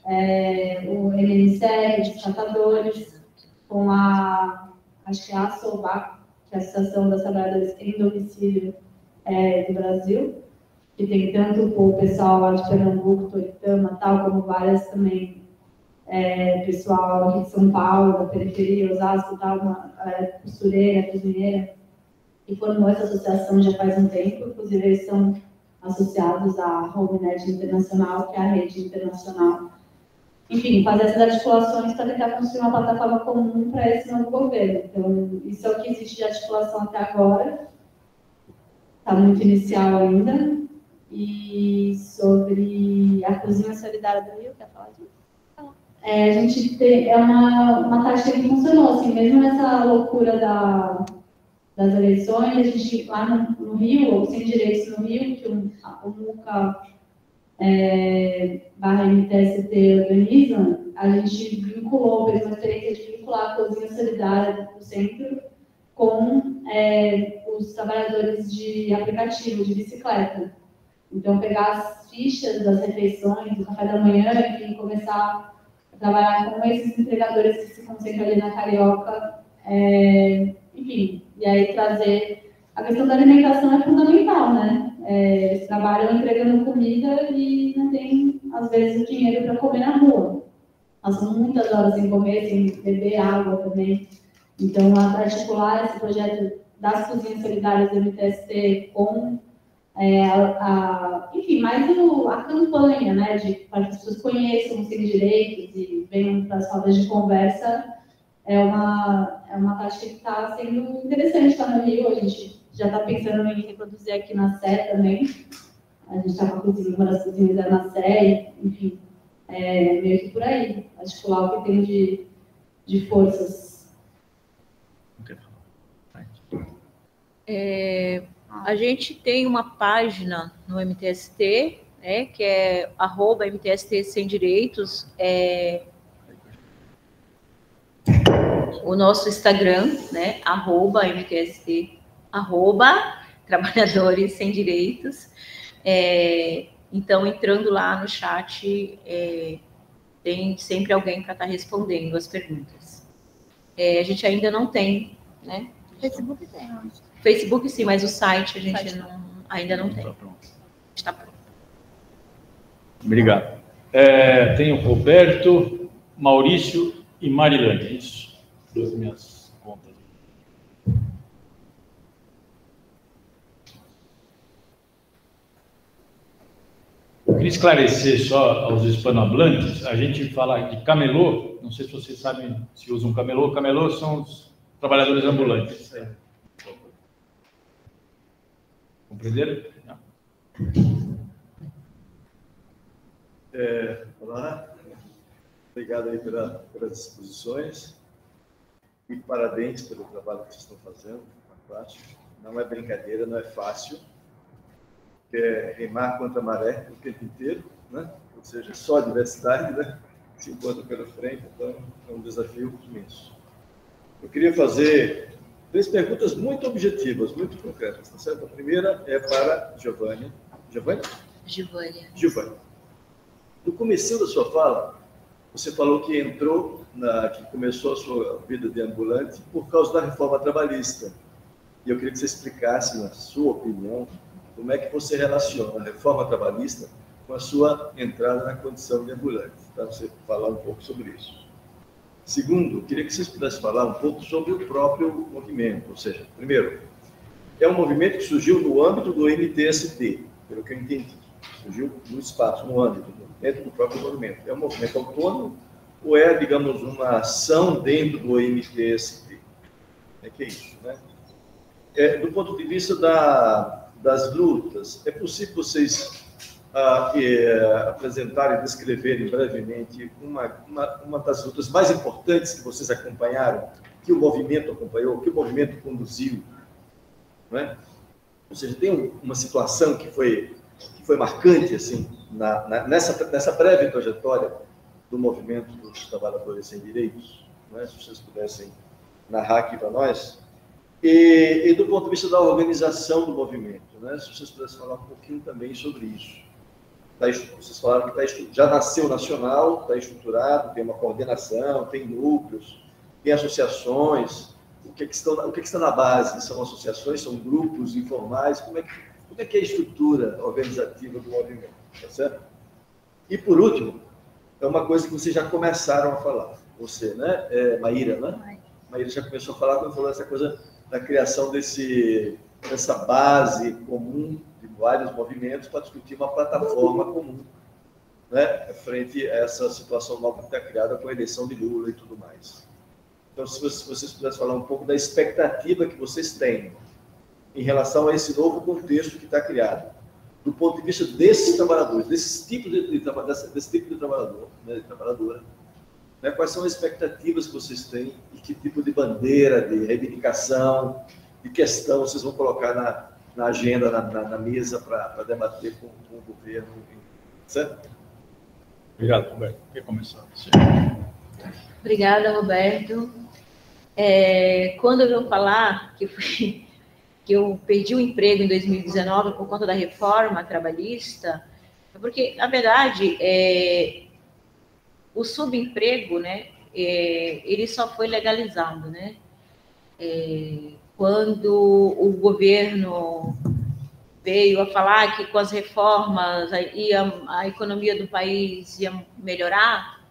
o MNCR, de tratadores, com acho que a ASOBAC, que é a Associação das Trabalhadoras em Domicílio do Brasil, que tem tanto o pessoal lá de Pernambuco, Toritama, tal, como várias também, pessoal aqui de São Paulo, da periferia, Osasco, tal, uma costureira, cozinheira, que formou essa associação já faz um tempo, inclusive eles são associados à HomeNet Internacional, que é a rede internacional. Enfim, fazer essas articulações para tentar construir uma plataforma comum para esse novo governo. Então, isso é o que existe de articulação até agora. Está muito inicial ainda. E sobre a cozinha solidária do Rio, quer falar disso? A gente tem uma tática que funcionou, assim, mesmo nessa loucura das eleições, a gente lá no Rio, ou Sem Direitos no Rio, que o MUCA /MTST organiza, a gente vinculou, fez uma experiência de vincular a cozinha solidária do centro com os trabalhadores de aplicativo, de bicicleta. Então, pegar as fichas das refeições, do café da manhã, enfim, começar a trabalhar com esses entregadores que se concentram ali na Carioca, enfim, e aí trazer... A questão da alimentação é fundamental, né? Eles trabalham entregando comida e não tem, às vezes, o dinheiro para comer na rua. Passam muitas horas sem comer, sem beber água também. Então, articular esse projeto das cozinhas solidárias do MTST com enfim, mais a campanha, né, para que as pessoas conheçam os seus direitos e venham para as rodas de conversa, é uma tática que está sendo interessante estar no Rio. A gente já está pensando em reproduzir aqui na Sé também. A gente está com uma das cozinhas na Sé, enfim, meio que por aí, articular o que tem de forças. A gente tem uma página no MTST, né, que é @MTST Sem Direitos, o nosso Instagram, né, @MTST, Trabalhadores Sem Direitos. Então, entrando lá no chat, tem sempre alguém para estar respondendo as perguntas. A gente ainda não tem, né? Facebook tem, eu acho. Facebook sim, mas o site a gente ainda não tem. Está pronto. Obrigado. Tem o Roberto, Maurício e Marilane. Isso, duas minhas contas. Eu queria esclarecer só aos hispanohablantes, a gente fala de camelô, não sei se vocês sabem se usam camelô. Camelô são os trabalhadores ambulantes. Compreenderam? Olá, obrigado aí pelas exposições e parabéns pelo trabalho que vocês estão fazendo, fantástico. Não é brincadeira, não é fácil, é remar contra a maré o tempo inteiro, né? Ou seja, só a diversidade, né? Se encontra pela frente, então é um desafio imenso. Eu queria fazer 3 perguntas muito objetivas, muito concretas, tá certo? A primeira é para Giovânia. Giovânia. No começo da sua fala, você falou que que começou a sua vida de ambulante por causa da reforma trabalhista. E eu queria que você explicasse, na sua opinião, como é que você relaciona a reforma trabalhista com a sua entrada na condição de ambulante. Tá? Você falar um pouco sobre isso. Segundo, eu queria que vocês pudessem falar um pouco sobre o próprio movimento. Ou seja, primeiro, é um movimento que surgiu no âmbito do MTST, pelo que eu entendi. Surgiu no espaço, no âmbito, dentro do próprio movimento. É um movimento autônomo ou é, digamos, uma ação dentro do MTST? Que é isso, né? Do ponto de vista das lutas, é possível vocês apresentarem e descreverem brevemente uma das lutas mais importantes que vocês acompanharam, que o movimento acompanhou, que o movimento conduziu, né? Ou seja, tem uma situação que foi marcante assim nessa breve trajetória do movimento dos trabalhadores sem direitos, né? Se vocês pudessem narrar aqui para nós. E do ponto de vista da organização do movimento, né? Se vocês pudessem falar um pouquinho também sobre isso. Vocês falaram que já nasceu nacional, está estruturado, tem uma coordenação, tem núcleos, tem associações. O que está na base? São associações, são grupos informais? Como é que é a estrutura organizativa do movimento? Tá certo? E, por último, é uma coisa que vocês já começaram a falar. Você, né? Maíra, né? Maíra já começou a falar quando falou essa coisa da criação dessa base comum de vários movimentos para discutir uma plataforma comum, né, frente a essa situação nova que está criada com a eleição de Lula e tudo mais. Então, se vocês pudessem falar um pouco da expectativa que vocês têm em relação a esse novo contexto que está criado, do ponto de vista desses trabalhadores, desse tipo de trabalhador, né, de trabalhadora, né, quais são as expectativas que vocês têm e que tipo de bandeira, de reivindicação, de questão vocês vão colocar na agenda, na mesa para debater com o governo, certo? Obrigado, Roberto. Quer começar? Obrigada, Roberto. Quando eu vou falar que eu perdi o emprego em 2019 por conta da reforma trabalhista, porque, na verdade, o subemprego, né, ele só foi legalizado, né? Quando o governo veio a falar que com as reformas a economia do país ia melhorar,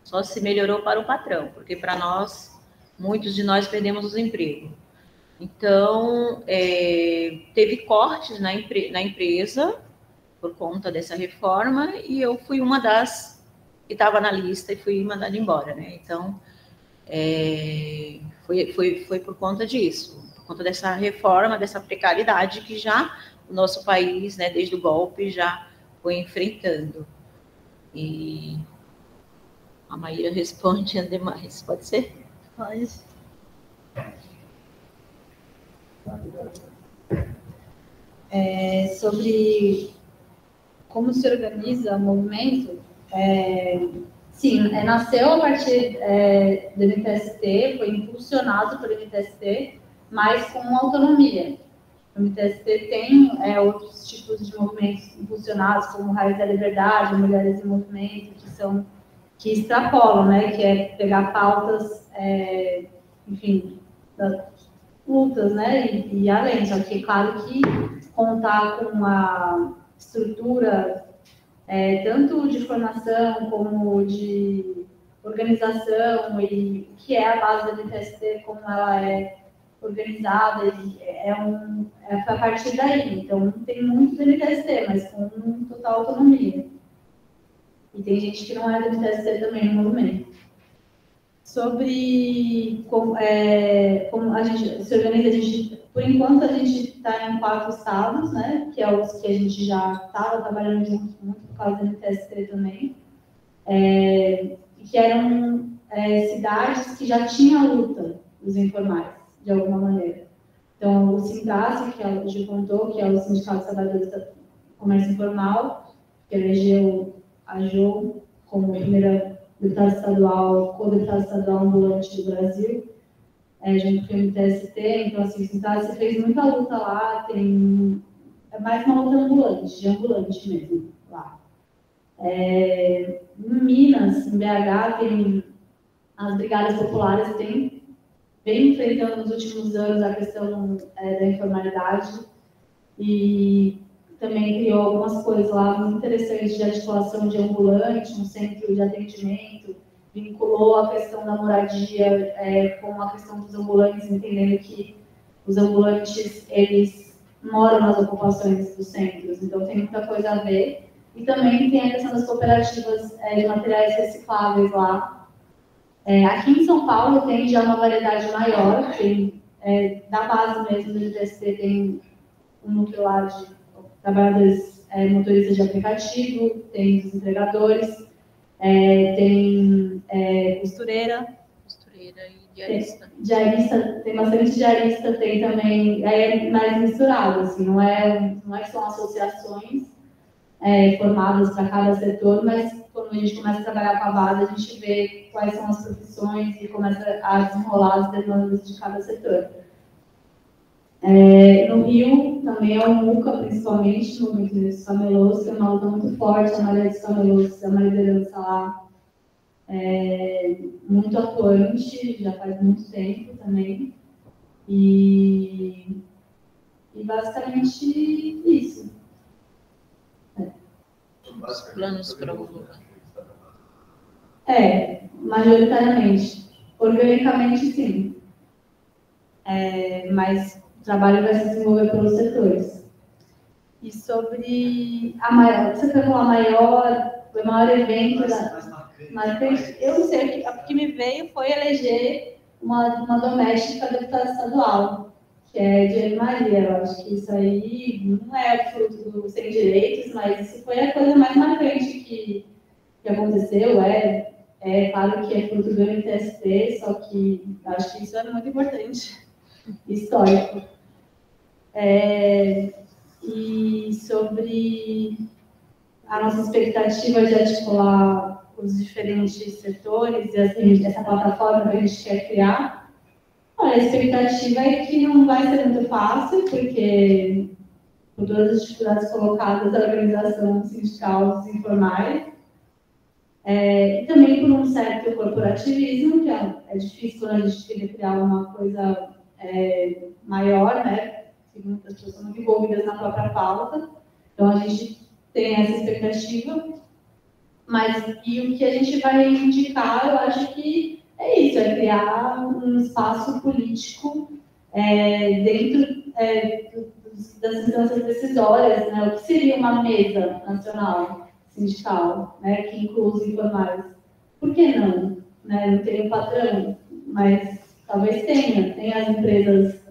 só se melhorou para o patrão, porque para nós, muitos de nós perdemos os empregos. Então, teve cortes na empresa por conta dessa reforma e eu fui uma das que estava na lista e fui mandada embora, né? Então, foi por conta disso, por conta dessa reforma, dessa precariedade que já o nosso país, né, desde o golpe, já foi enfrentando. E a Maíra responde as demais. Pode ser? Pode. Sobre como se organiza o movimento, sim, nasceu a partir do MTST, foi impulsionado pelo MTST, mas com autonomia. O MTST tem outros tipos de movimentos impulsionados, como Raiz da Liberdade, Mulheres em Movimento, que extrapolam, né, que é pegar pautas, enfim, das lutas, né, e além. Só que é claro que contar com uma estrutura tanto de formação como de organização, e que é a base da MTST, como ela é organizada, e foi a partir daí. Então, tem muito do MTST, mas com total autonomia. E tem gente que não é do MTST também no movimento. Sobre como a gente se organiza, por enquanto a gente está em 4 estados, né, que é os que a gente já estava trabalhando junto, muito por causa do MTST também, que eram cidades que já tinham luta dos informais, de alguma maneira. Então, o Sindace, que o Gil contou, que é o Sindicato dos Trabalhadores do Comércio Informal, que elegeu a Jo como primeira deputada estadual, co-deputada estadual ambulante do Brasil, junto com o MTST. Então, assim, o Sindace fez muita luta lá, é mais uma luta ambulante, de ambulante mesmo, lá. Em Minas, em BH, tem as brigadas populares, vem enfrentando nos últimos anos a questão da informalidade, e também criou algumas coisas lá muito interessantes de articulação de ambulante, um centro de atendimento, vinculou a questão da moradia com a questão dos ambulantes, entendendo que os ambulantes, eles moram nas ocupações dos centros, então tem muita coisa a ver. E também tem a questão das cooperativas de materiais recicláveis lá. Aqui em São Paulo tem já uma variedade maior, tem, da base mesmo do MTST, tem um núcleo lá de trabalhadores motoristas de aplicativo, tem os entregadores, tem costureira E diarista. Diarista, tem bastante diarista, tem também, é mais misturado, assim, não é que são associações formadas para cada setor, mas quando a gente começa a trabalhar com a base, a gente vê quais são as profissões e começa a desenrolar as demandas de cada setor. No Rio, também é o MUCA, principalmente, no movimento dos camelôs, que é uma luta muito forte. A Maria dos Camelôs é uma liderança lá muito atuante, já faz muito tempo também. E basicamente isso. Os planos para o lugar. Majoritariamente. Organicamente, sim. Mas o trabalho vai se desenvolver pelos setores. E sobre você perguntou o maior evento marcante, eu não sei, o que me veio foi eleger uma doméstica deputada estadual, que é Diane Maria. Eu acho que isso aí não é fruto do Sem Direitos, mas isso foi a coisa mais marcante que aconteceu. Claro que é fruto do MTST, só que acho que isso é muito importante, histórico. E sobre a nossa expectativa de articular os diferentes setores e essa plataforma que a gente quer criar, a expectativa é que não vai ser muito fácil, porque por todas as dificuldades colocadas da organização sindical dos informais, e também por um certo corporativismo, que é difícil quando a gente queria criar uma coisa maior, né? Muitas pessoas são muito envolvidas na própria pauta, então a gente tem essa expectativa, e o que a gente vai indicar, eu acho que é isso, criar um espaço político dentro das instâncias decisórias, né? O que seria uma mesa nacional sindical, né? Que inclui os informais. Por que não? Né? Não tem um patrão, mas talvez tenha as empresas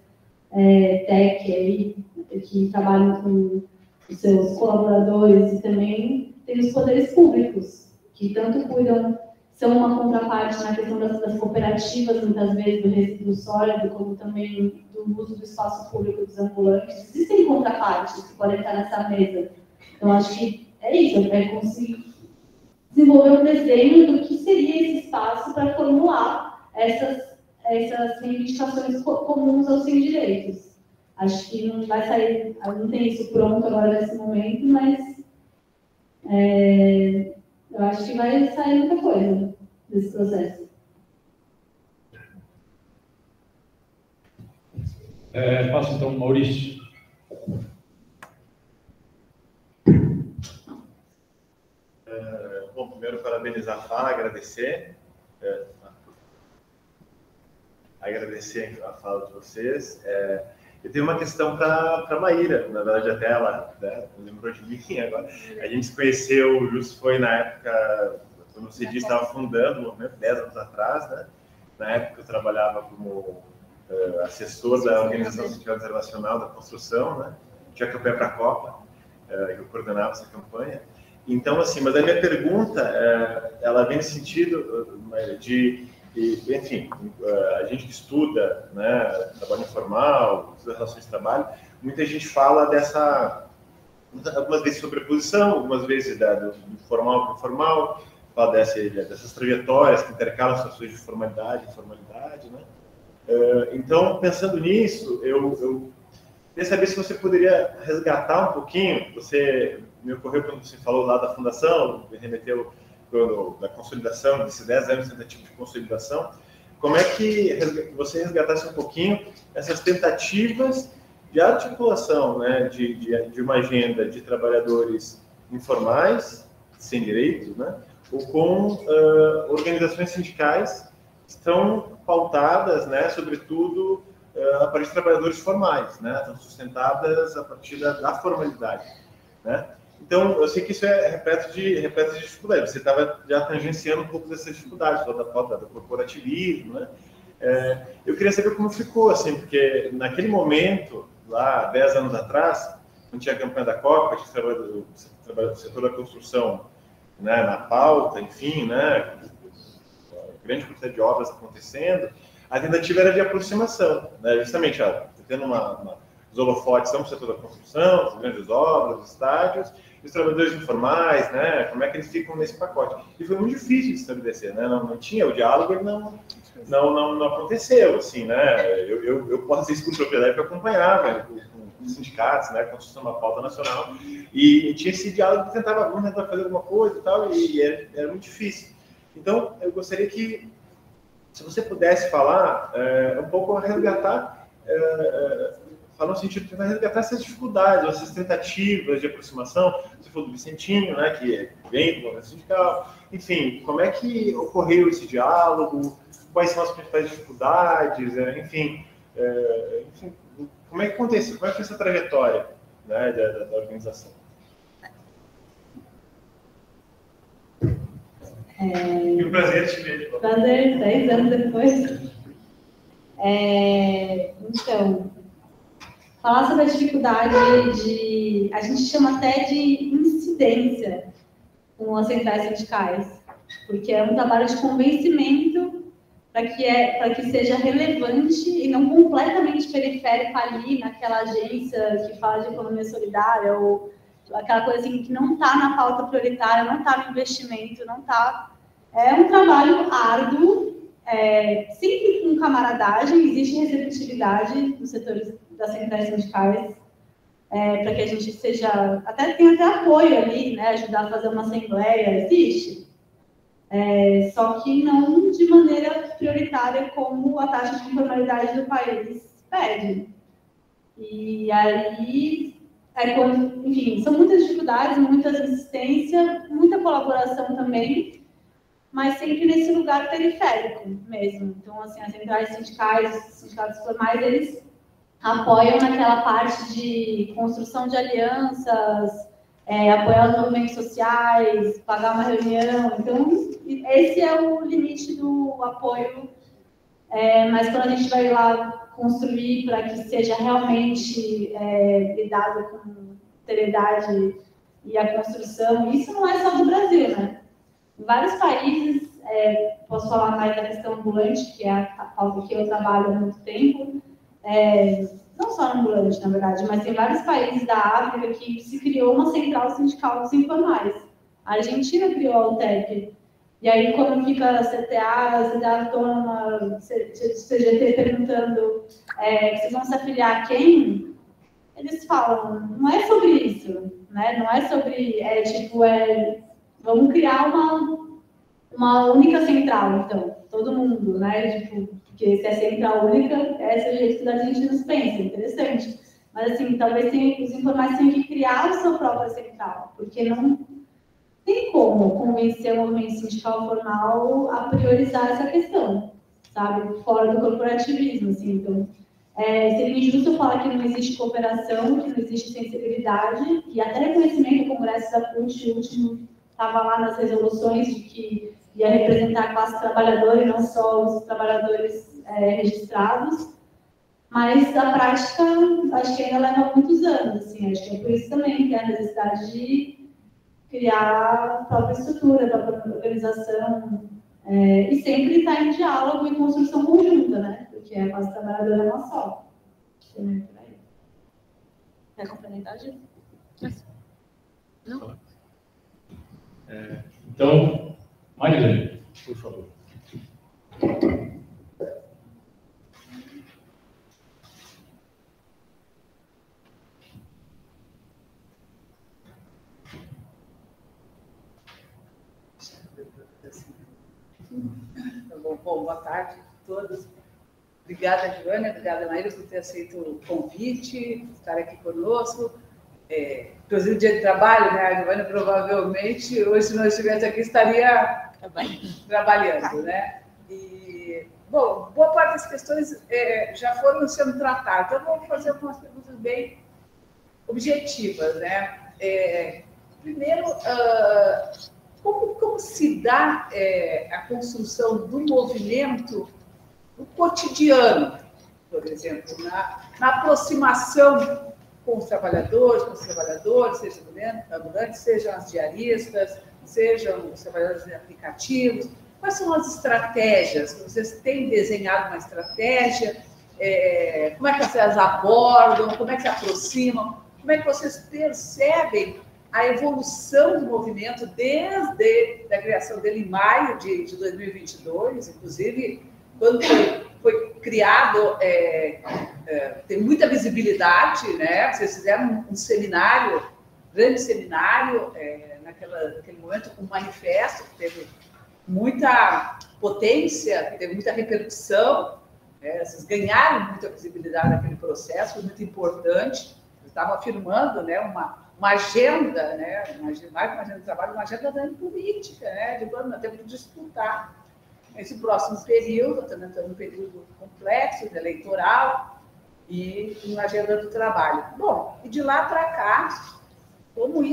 tech aí, que trabalham com os seus colaboradores, e também tem os poderes públicos, que tanto cuidam, são uma contraparte na questão das cooperativas, muitas vezes, do resíduo sólido, como também do uso do espaço público dos ambulantes. Existem contrapartes que podem estar nessa mesa. Então, acho que é isso, é conseguir desenvolver um desenho do que seria esse espaço para formular essas reivindicações comuns aos sem direitos. Acho que não vai sair, não tem isso pronto agora nesse momento, mas eu acho que vai sair muita coisa desse processo. Passo então, Maurício. Bom, primeiro parabenizar a Fala, agradecer a fala de vocês. Eu tenho uma questão para a Maíra, na verdade até ela, né, lembrou de mim agora. A gente se conheceu, justo foi na época, como você disse, estava fundando o movimento 10 anos atrás, né? Na época eu trabalhava como assessor da Organização Sindical Internacional da Construção, né? Tinha campanha para a Copa, eu coordenava essa campanha. Então, assim, mas a minha pergunta, ela vem no sentido de, enfim, a gente que estuda, né, trabalho informal, estuda relações de trabalho, muita gente fala algumas vezes sobreposição, algumas vezes do formal para o informal, fala dessas trajetórias que intercalam situações de formalidade e informalidade, né? Então, pensando nisso, eu queria saber se você poderia resgatar um pouquinho, me ocorreu quando você falou lá da fundação, me remeteu da consolidação, desses 10 anos de tentativa de consolidação, como é que você resgatasse um pouquinho essas tentativas de articulação, né, de uma agenda de trabalhadores informais, sem direitos, né, ou com organizações sindicais que estão pautadas, né, sobretudo, a partir de trabalhadores formais, né, estão sustentadas a partir da formalidade, né. Então, eu sei que isso é repleto de dificuldades. Você estava já tangenciando um pouco dessas dificuldades, da pauta do corporativismo, né? Eu queria saber como ficou, assim, porque naquele momento, lá, 10 anos atrás, quando tinha a campanha da Copa, tinha trabalhado do setor da construção, né, na pauta, enfim, né, grande quantidade de obras acontecendo, a tentativa era de aproximação, né, justamente, tendo os holofotes são o setor da construção, as grandes obras, os estádios, e os trabalhadores informais, né? Como é que eles ficam nesse pacote? E foi muito difícil de estabelecer, né? Não tinha, o diálogo ele não aconteceu, assim, né? Eu posso dizer isso com propriedade, porque eu acompanhava com os sindicatos, né? Construção de uma pauta nacional, e tinha esse diálogo que tentava fazer alguma coisa e tal, e era muito difícil. Então, eu gostaria que, se você pudesse falar um pouco a resgatar, falar no sentido de tentar resgatar essas dificuldades, essas tentativas de aproximação. Você falou do Vicentinho, né, que vem do movimento sindical. Enfim, como é que ocorreu esse diálogo? Quais são as principais dificuldades? Enfim, como é que aconteceu? Como é que foi essa trajetória, né, da organização? E um prazer te ver. Prazer, 10 anos depois. Então, falar sobre a dificuldade a gente chama até de incidência com as centrais sindicais, porque é um trabalho de convencimento para que seja relevante e não completamente periférico ali naquela agência que fala de economia solidária ou aquela coisa assim que não está na pauta prioritária, não está no investimento, não está. É um trabalho árduo, sempre com camaradagem, existe receptividade nos setores das centrais sindicais, para que a gente seja, tem até apoio ali, né, ajudar a fazer uma assembleia, existe. Só que não de maneira prioritária como a taxa de informalidade do país pede. E aí, enfim, são muitas dificuldades, muita resistência, muita colaboração também, mas sempre nesse lugar periférico mesmo. Então, assim, as centrais sindicais, os sindicatos formais, eles apoiam naquela parte de construção de alianças, apoiar os movimentos sociais, pagar uma reunião. Então, esse é o limite do apoio. Mas quando a gente vai lá construir para que seja realmente lidado com seriedade e a construção, isso não é só do Brasil, né? Em vários países, posso falar mais da questão ambulante, que é a pauta que eu trabalho há muito tempo, não só no ambulante, na verdade, mas tem vários países da África que se criou uma central sindical dos informais. A Argentina criou a UTEP. E aí, quando fica a CTA autônoma, CGT perguntando vocês vão se afiliar a quem, eles falam, não é sobre isso, né? Não é sobre, vamos criar uma única central, então, todo mundo, né? Tipo, porque se é central única, esse é o jeito que os argentinos pensam, interessante. Mas, assim, talvez os informais tenham que criar a sua própria central, porque não tem como convencer o movimento sindical formal a priorizar essa questão, sabe? Fora do corporativismo, assim. Então, seria injusto eu falar que não existe cooperação, que não existe sensibilidade, e até reconhecimento do Congresso da CUT, o último estava lá nas resoluções de que ia representar a classe trabalhadora e não só os trabalhadores registrados, mas a prática, acho que ainda leva muitos anos, assim, acho que é por isso também que a necessidade de criar a própria estrutura, a própria organização, e sempre estar em diálogo e construção conjunta, né? Porque a classe trabalhadora é uma só. Quer complementar, Gil? Não. Então, Marilene, por favor. Bom, boa tarde a todos. Obrigada, Joana, obrigada, Maíra, por ter aceito o convite, estar aqui conosco. Inclusive, dia de trabalho, né? A Joana provavelmente, hoje, se não estivesse aqui, estaria trabalhando, né? E, bom, boa parte das questões já foram sendo tratadas. Então, vou fazer algumas perguntas bem objetivas, né? Primeiro, como se dá a construção do movimento no cotidiano, por exemplo, na aproximação com os trabalhadores, sejam ambulantes, sejam as diaristas, sejam os trabalhadores de aplicativos? Quais são as estratégias? Vocês têm desenhado uma estratégia? Como é que vocês abordam? Como é que se aproximam? Como é que vocês percebem a evolução do movimento desde a criação dele em maio de 2022, inclusive, quando foi criado, tem muita visibilidade, né? Vocês fizeram um seminário, grande seminário, naquele momento, um manifesto que teve muita potência, que teve muita repercussão, vocês ganharam muita visibilidade naquele processo, foi muito importante. Vocês estavam afirmando, né, uma agenda, né, mais que uma agenda de trabalho, uma agenda da política, né, de nós temos que disputar esse próximo período, também estamos num período complexo, eleitoral, e uma agenda do trabalho. Bom, e de lá para cá, como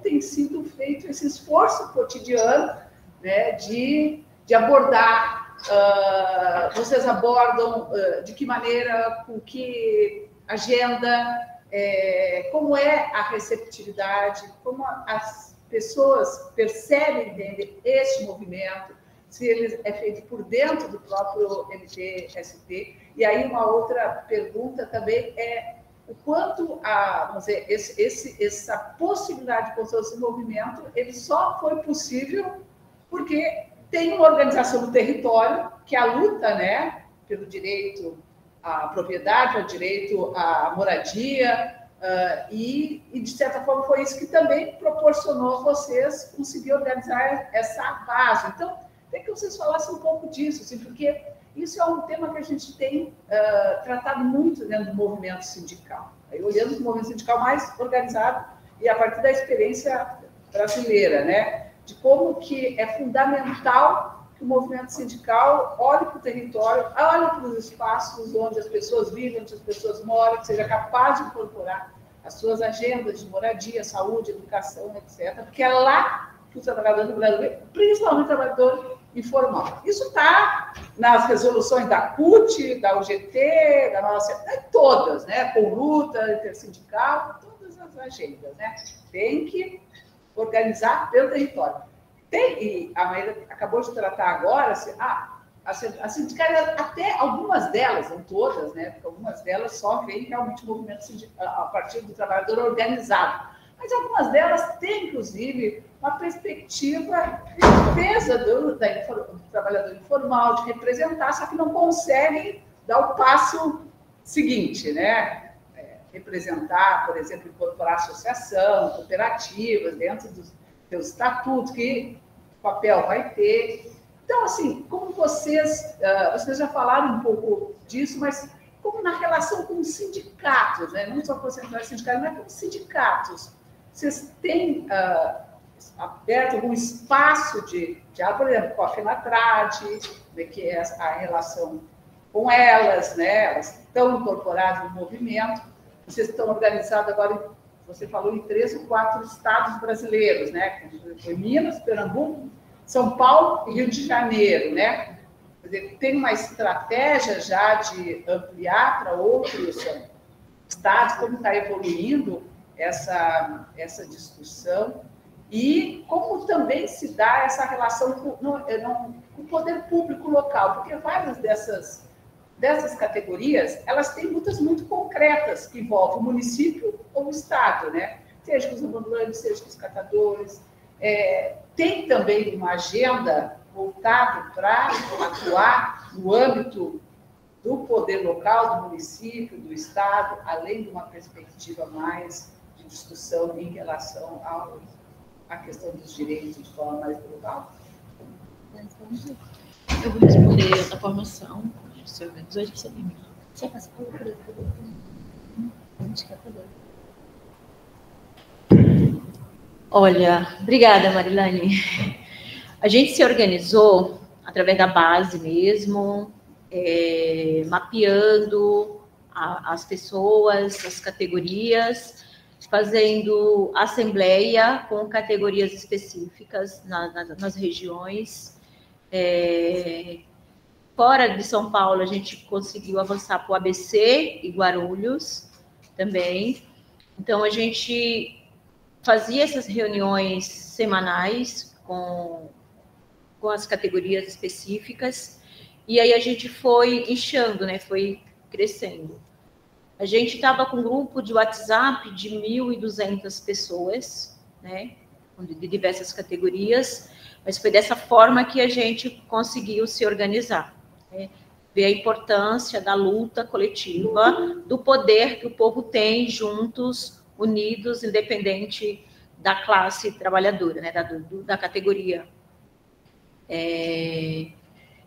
tem sido feito esse esforço cotidiano, né, de abordar, vocês abordam de que maneira, com que agenda, como é a receptividade, como as pessoas percebem e entendem esse movimento, se ele é feito por dentro do próprio MTST. E aí uma outra pergunta também o quanto vamos dizer, essa possibilidade de construção desse movimento, ele só foi possível porque tem uma organização do território, que é a luta, né, pelo direito à propriedade, ao direito à moradia, e, de certa forma, foi isso que também proporcionou a vocês conseguir organizar essa base. Então, tem que vocês falassem um pouco disso, assim, porque isso é um tema que a gente tem tratado muito dentro do movimento sindical. Aí, olhando para o movimento sindical mais organizado e a partir da experiência brasileira, né, de como que é fundamental que o movimento sindical olhe para o território, olhe para os espaços onde as pessoas vivem, onde as pessoas moram, que seja capaz de incorporar as suas agendas de moradia, saúde, educação, etc. Porque é lá que os trabalhadores do Brasil, principalmente o trabalhador informal. Isso está nas resoluções da CUT, da UGT, da nossa, todas, né? Com luta intersindical, todas as agendas, né? Tem que organizar pelo território. e a Maíra acabou de tratar agora, assim, as sindicais, até algumas delas, não todas, né? Porque algumas delas só veem realmente o movimento sindical, a partir do trabalhador organizado. Mas algumas delas têm, inclusive, uma perspectiva de defesa do trabalhador informal, de representar, só que não conseguem dar o passo seguinte, né? Representar, por exemplo, incorporar associação, cooperativas dentro dos seus estatutos, que papel vai ter. Então, assim, como vocês já falaram um pouco disso, mas como na relação com os sindicatos, né? Não só com os centrais sindicais, mas com os sindicatos. Vocês têm aberto algum espaço de por exemplo, com a FENATRAD, né, que é a relação com elas, né? Elas estão incorporadas no movimento. Vocês estão organizados agora, você falou, em 3 ou 4 estados brasileiros, né? Foi Minas, Pernambuco, São Paulo e Rio de Janeiro, né? Quer dizer, tem uma estratégia já de ampliar para outros estados, como está evoluindo essa discussão e como também se dá essa relação com o poder público local, porque várias dessas categorias, elas têm lutas muito concretas que envolvem o município ou o estado, né? Seja com os ambulantes, seja com os catadores. Tem também uma agenda voltada para atuar no âmbito do poder local, do município, do estado, além de uma perspectiva mais de discussão em relação à questão dos direitos de forma mais global. Eu vou responder a formação. Você organizou, acho que você tem. Você passa por Olha, obrigada, Marilane. A gente se organizou através da base mesmo, mapeando as pessoas, as categorias, fazendo assembleia com categorias específicas nas regiões. Fora de São Paulo, a gente conseguiu avançar para o ABC e Guarulhos também. Então, a gente fazia essas reuniões semanais com as categorias específicas, e aí a gente foi inchando, né? Foi crescendo. A gente estava com um grupo de WhatsApp de 1.200 pessoas, né? De diversas categorias, mas foi dessa forma que a gente conseguiu se organizar. Ver a importância da luta coletiva, do poder que o povo tem juntos, unidos, independente da classe trabalhadora, né, da categoria.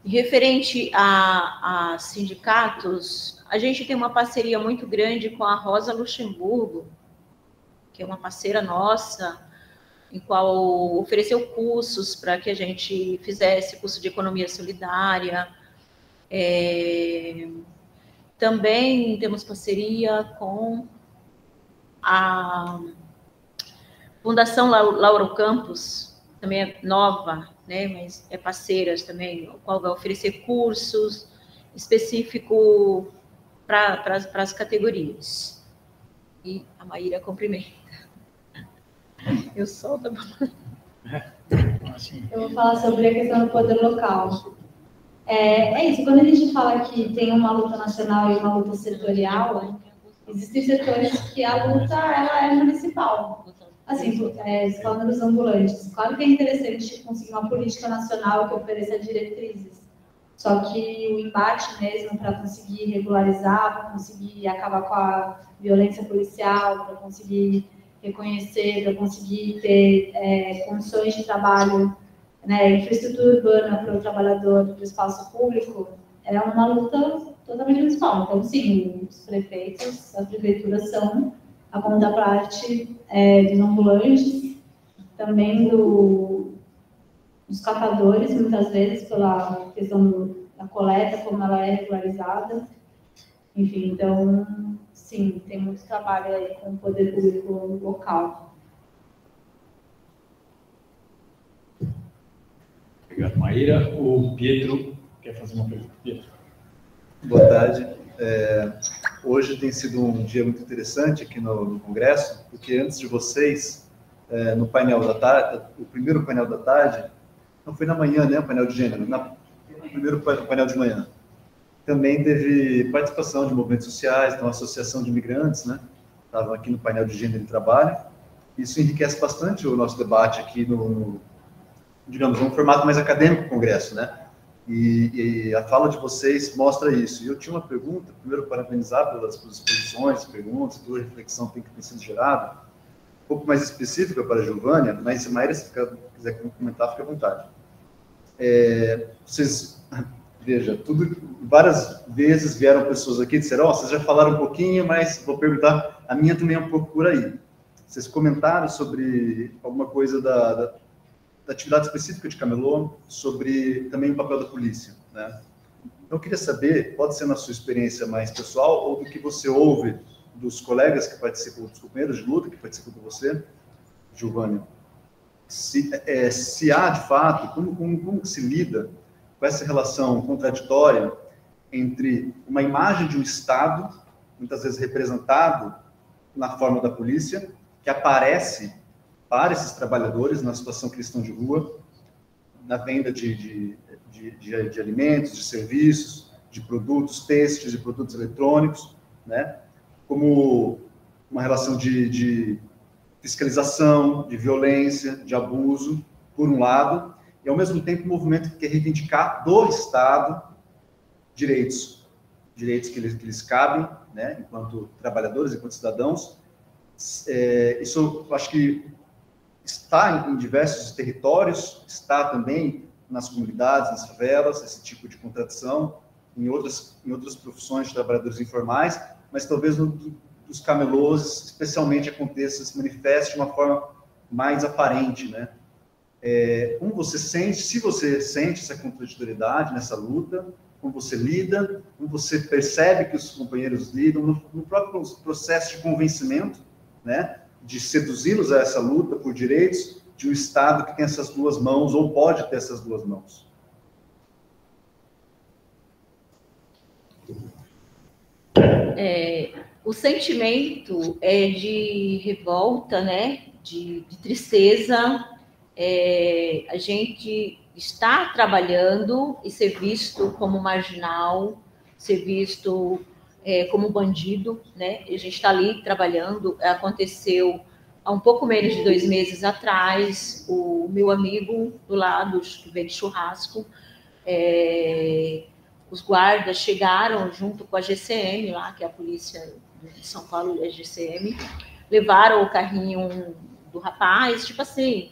Referente a sindicatos, a gente tem uma parceria muito grande com a Rosa Luxemburgo, que é uma parceira nossa, em qual ofereceu cursos para que a gente fizesse curso de economia solidária. Também temos parceria com a Fundação Lauro Campos, também é nova, né, mas é parceira também, o qual vai oferecer cursos específicos para as categorias. E a Maíra cumprimenta. Eu solto a Eu vou falar sobre a questão do poder local. É isso, quando a gente fala que tem uma luta nacional e uma luta setorial, existem setores que a luta ela é municipal. Assim, falando dos ambulantes, claro que é interessante conseguir uma política nacional que ofereça diretrizes, só que o embate mesmo para conseguir regularizar, para conseguir acabar com a violência policial, para conseguir reconhecer, para conseguir ter condições de trabalho, né, infraestrutura urbana para o trabalhador do espaço público, é uma luta totalmente municipal. Então, sim, os prefeitos, as prefeituras são a contraparte dos ambulantes, também dos catadores, muitas vezes, pela questão da coleta, como ela é regularizada. Enfim, então, sim, tem muito trabalho aí com o poder público local. Obrigado, Maíra. O Pietro quer fazer uma pergunta. Pietro. Boa tarde. Hoje tem sido um dia muito interessante aqui no Congresso, porque antes de vocês, no painel da tarde, o primeiro painel da tarde, não foi na manhã, né, o painel de gênero, o primeiro painel de manhã. Também teve participação de movimentos sociais, então a Associação de Imigrantes, né, estavam aqui no painel de gênero e trabalho. Isso enriquece bastante o nosso debate aqui digamos, num formato mais acadêmico do Congresso, né? E a fala de vocês mostra isso. E eu tinha uma pergunta, primeiro parabenizar pelas exposições, perguntas, toda a reflexão que tem sido gerada, um pouco mais específica para a Giovânia, mas se Maíra, se quiser comentar, fique à vontade. Vocês, veja, várias vezes vieram pessoas aqui e disseram, vocês já falaram um pouquinho, mas vou perguntar, a minha também é um pouco por aí. Vocês comentaram sobre alguma coisa da atividade específica de Camelô, sobre também o papel da polícia, né? Então, eu queria saber, pode ser na sua experiência mais pessoal, ou do que você ouve dos colegas que participam, dos companheiros de luta que participam com você, Giovânia, se há, de fato, como se lida com essa relação contraditória entre uma imagem de um Estado, muitas vezes representado na forma da polícia, que aparece para esses trabalhadores na situação que eles estão de rua, na venda de alimentos, de serviços, de produtos têxteis, de produtos eletrônicos, né? Como uma relação de fiscalização, de violência, de abuso, por um lado, e ao mesmo tempo um movimento que quer reivindicar do Estado direitos que lhes cabem, né? Enquanto trabalhadores, enquanto cidadãos. Isso, eu acho que está em diversos territórios, está também nas comunidades, nas favelas, esse tipo de contradição, em outras profissões de trabalhadores informais, mas talvez dos camelôs, especialmente aconteça, se manifeste de uma forma mais aparente, né? Como você sente, se você sente essa contraditoriedade nessa luta, como você lida, como você percebe que os companheiros lidam, no próprio processo de convencimento, né, de seduzi-los a essa luta por direitos de um Estado que tem essas duas mãos, ou pode ter essas duas mãos. O sentimento é de revolta, né, de tristeza. A gente está trabalhando e ser visto como marginal, ser visto como bandido, né? A gente está ali trabalhando. Aconteceu há um pouco menos de 2 meses atrás, o meu amigo do lado, que veio de churrasco, os guardas chegaram junto com a GCM lá, que é a polícia de São Paulo, a GCM, levaram o carrinho do rapaz, tipo assim,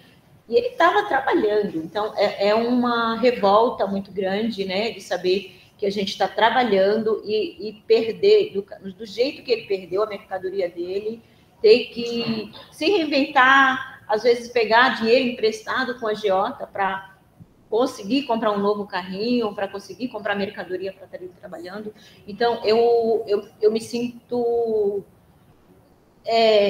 e ele estava trabalhando. Então, é uma revolta muito grande, né, de saber que a gente está trabalhando e perder, do jeito que ele perdeu a mercadoria dele, ter que se reinventar, às vezes pegar dinheiro emprestado com a agiota para conseguir comprar um novo carrinho, para conseguir comprar mercadoria para estar ali trabalhando. Então, eu me sinto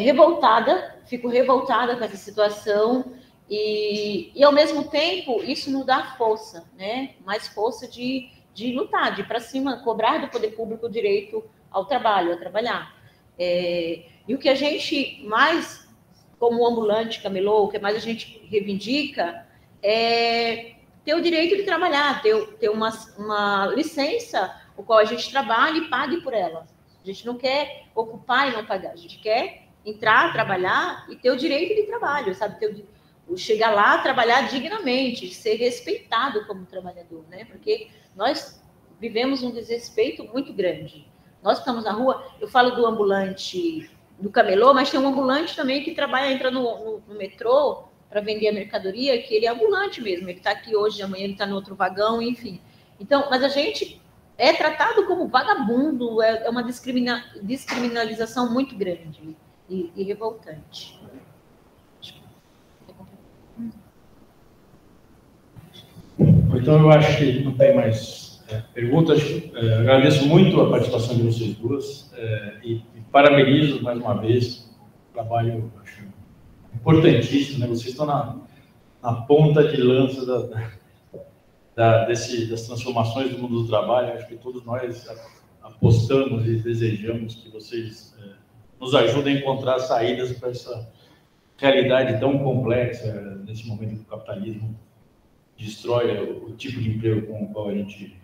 revoltada, fico revoltada com essa situação e, ao mesmo tempo, isso nos dá força, né? Mais força de lutar, de ir para cima, cobrar do poder público o direito ao trabalho, a trabalhar. E o que a gente mais, como ambulante, camelô, o que mais a gente reivindica é ter o direito de trabalhar, ter uma licença, o qual a gente trabalha e pague por ela. A gente não quer ocupar e não pagar, a gente quer entrar, trabalhar e ter o direito de trabalho, sabe? Chegar lá, trabalhar dignamente, ser respeitado como trabalhador, né? Porque nós vivemos um desrespeito muito grande. Nós estamos na rua, eu falo do ambulante do camelô, mas tem um ambulante também que trabalha, entra no metrô para vender a mercadoria, que ele é ambulante mesmo, ele está aqui hoje, amanhã ele está no outro vagão, enfim. Então, mas a gente é tratado como vagabundo, é uma descriminalização muito grande e revoltante. Então, eu acho que não tem mais perguntas. Agradeço muito a participação de vocês duas e parabenizo mais uma vez o trabalho, acho, importantíssimo, né? Vocês estão na ponta de lança das transformações do mundo do trabalho. Acho que todos nós apostamos e desejamos que vocês nos ajudem a encontrar saídas para realidade tão complexa nesse momento que o capitalismo destrói o tipo de emprego com o qual a gente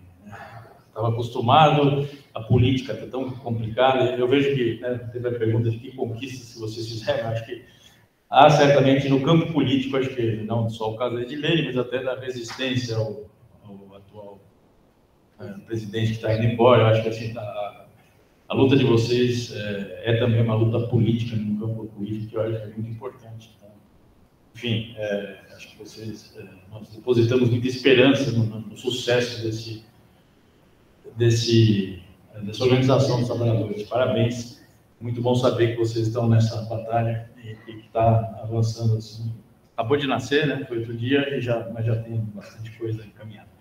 estava acostumado, a política está tão complicada. Eu vejo que, teve a pergunta de que conquistas que vocês fizeram, eu acho que há certamente no campo político, acho que não só o caso da Edilene, mas até da resistência ao atual presidente que está indo embora. Eu acho que assim, a luta de vocês é também uma luta política no campo político, que eu acho que é muito importante. Então, enfim, acho que nós depositamos muita esperança no sucesso dessa organização dos trabalhadores. Parabéns, muito bom saber que vocês estão nessa batalha e que está avançando assim. Acabou de nascer, né? Foi outro dia, mas já tem bastante coisa encaminhada.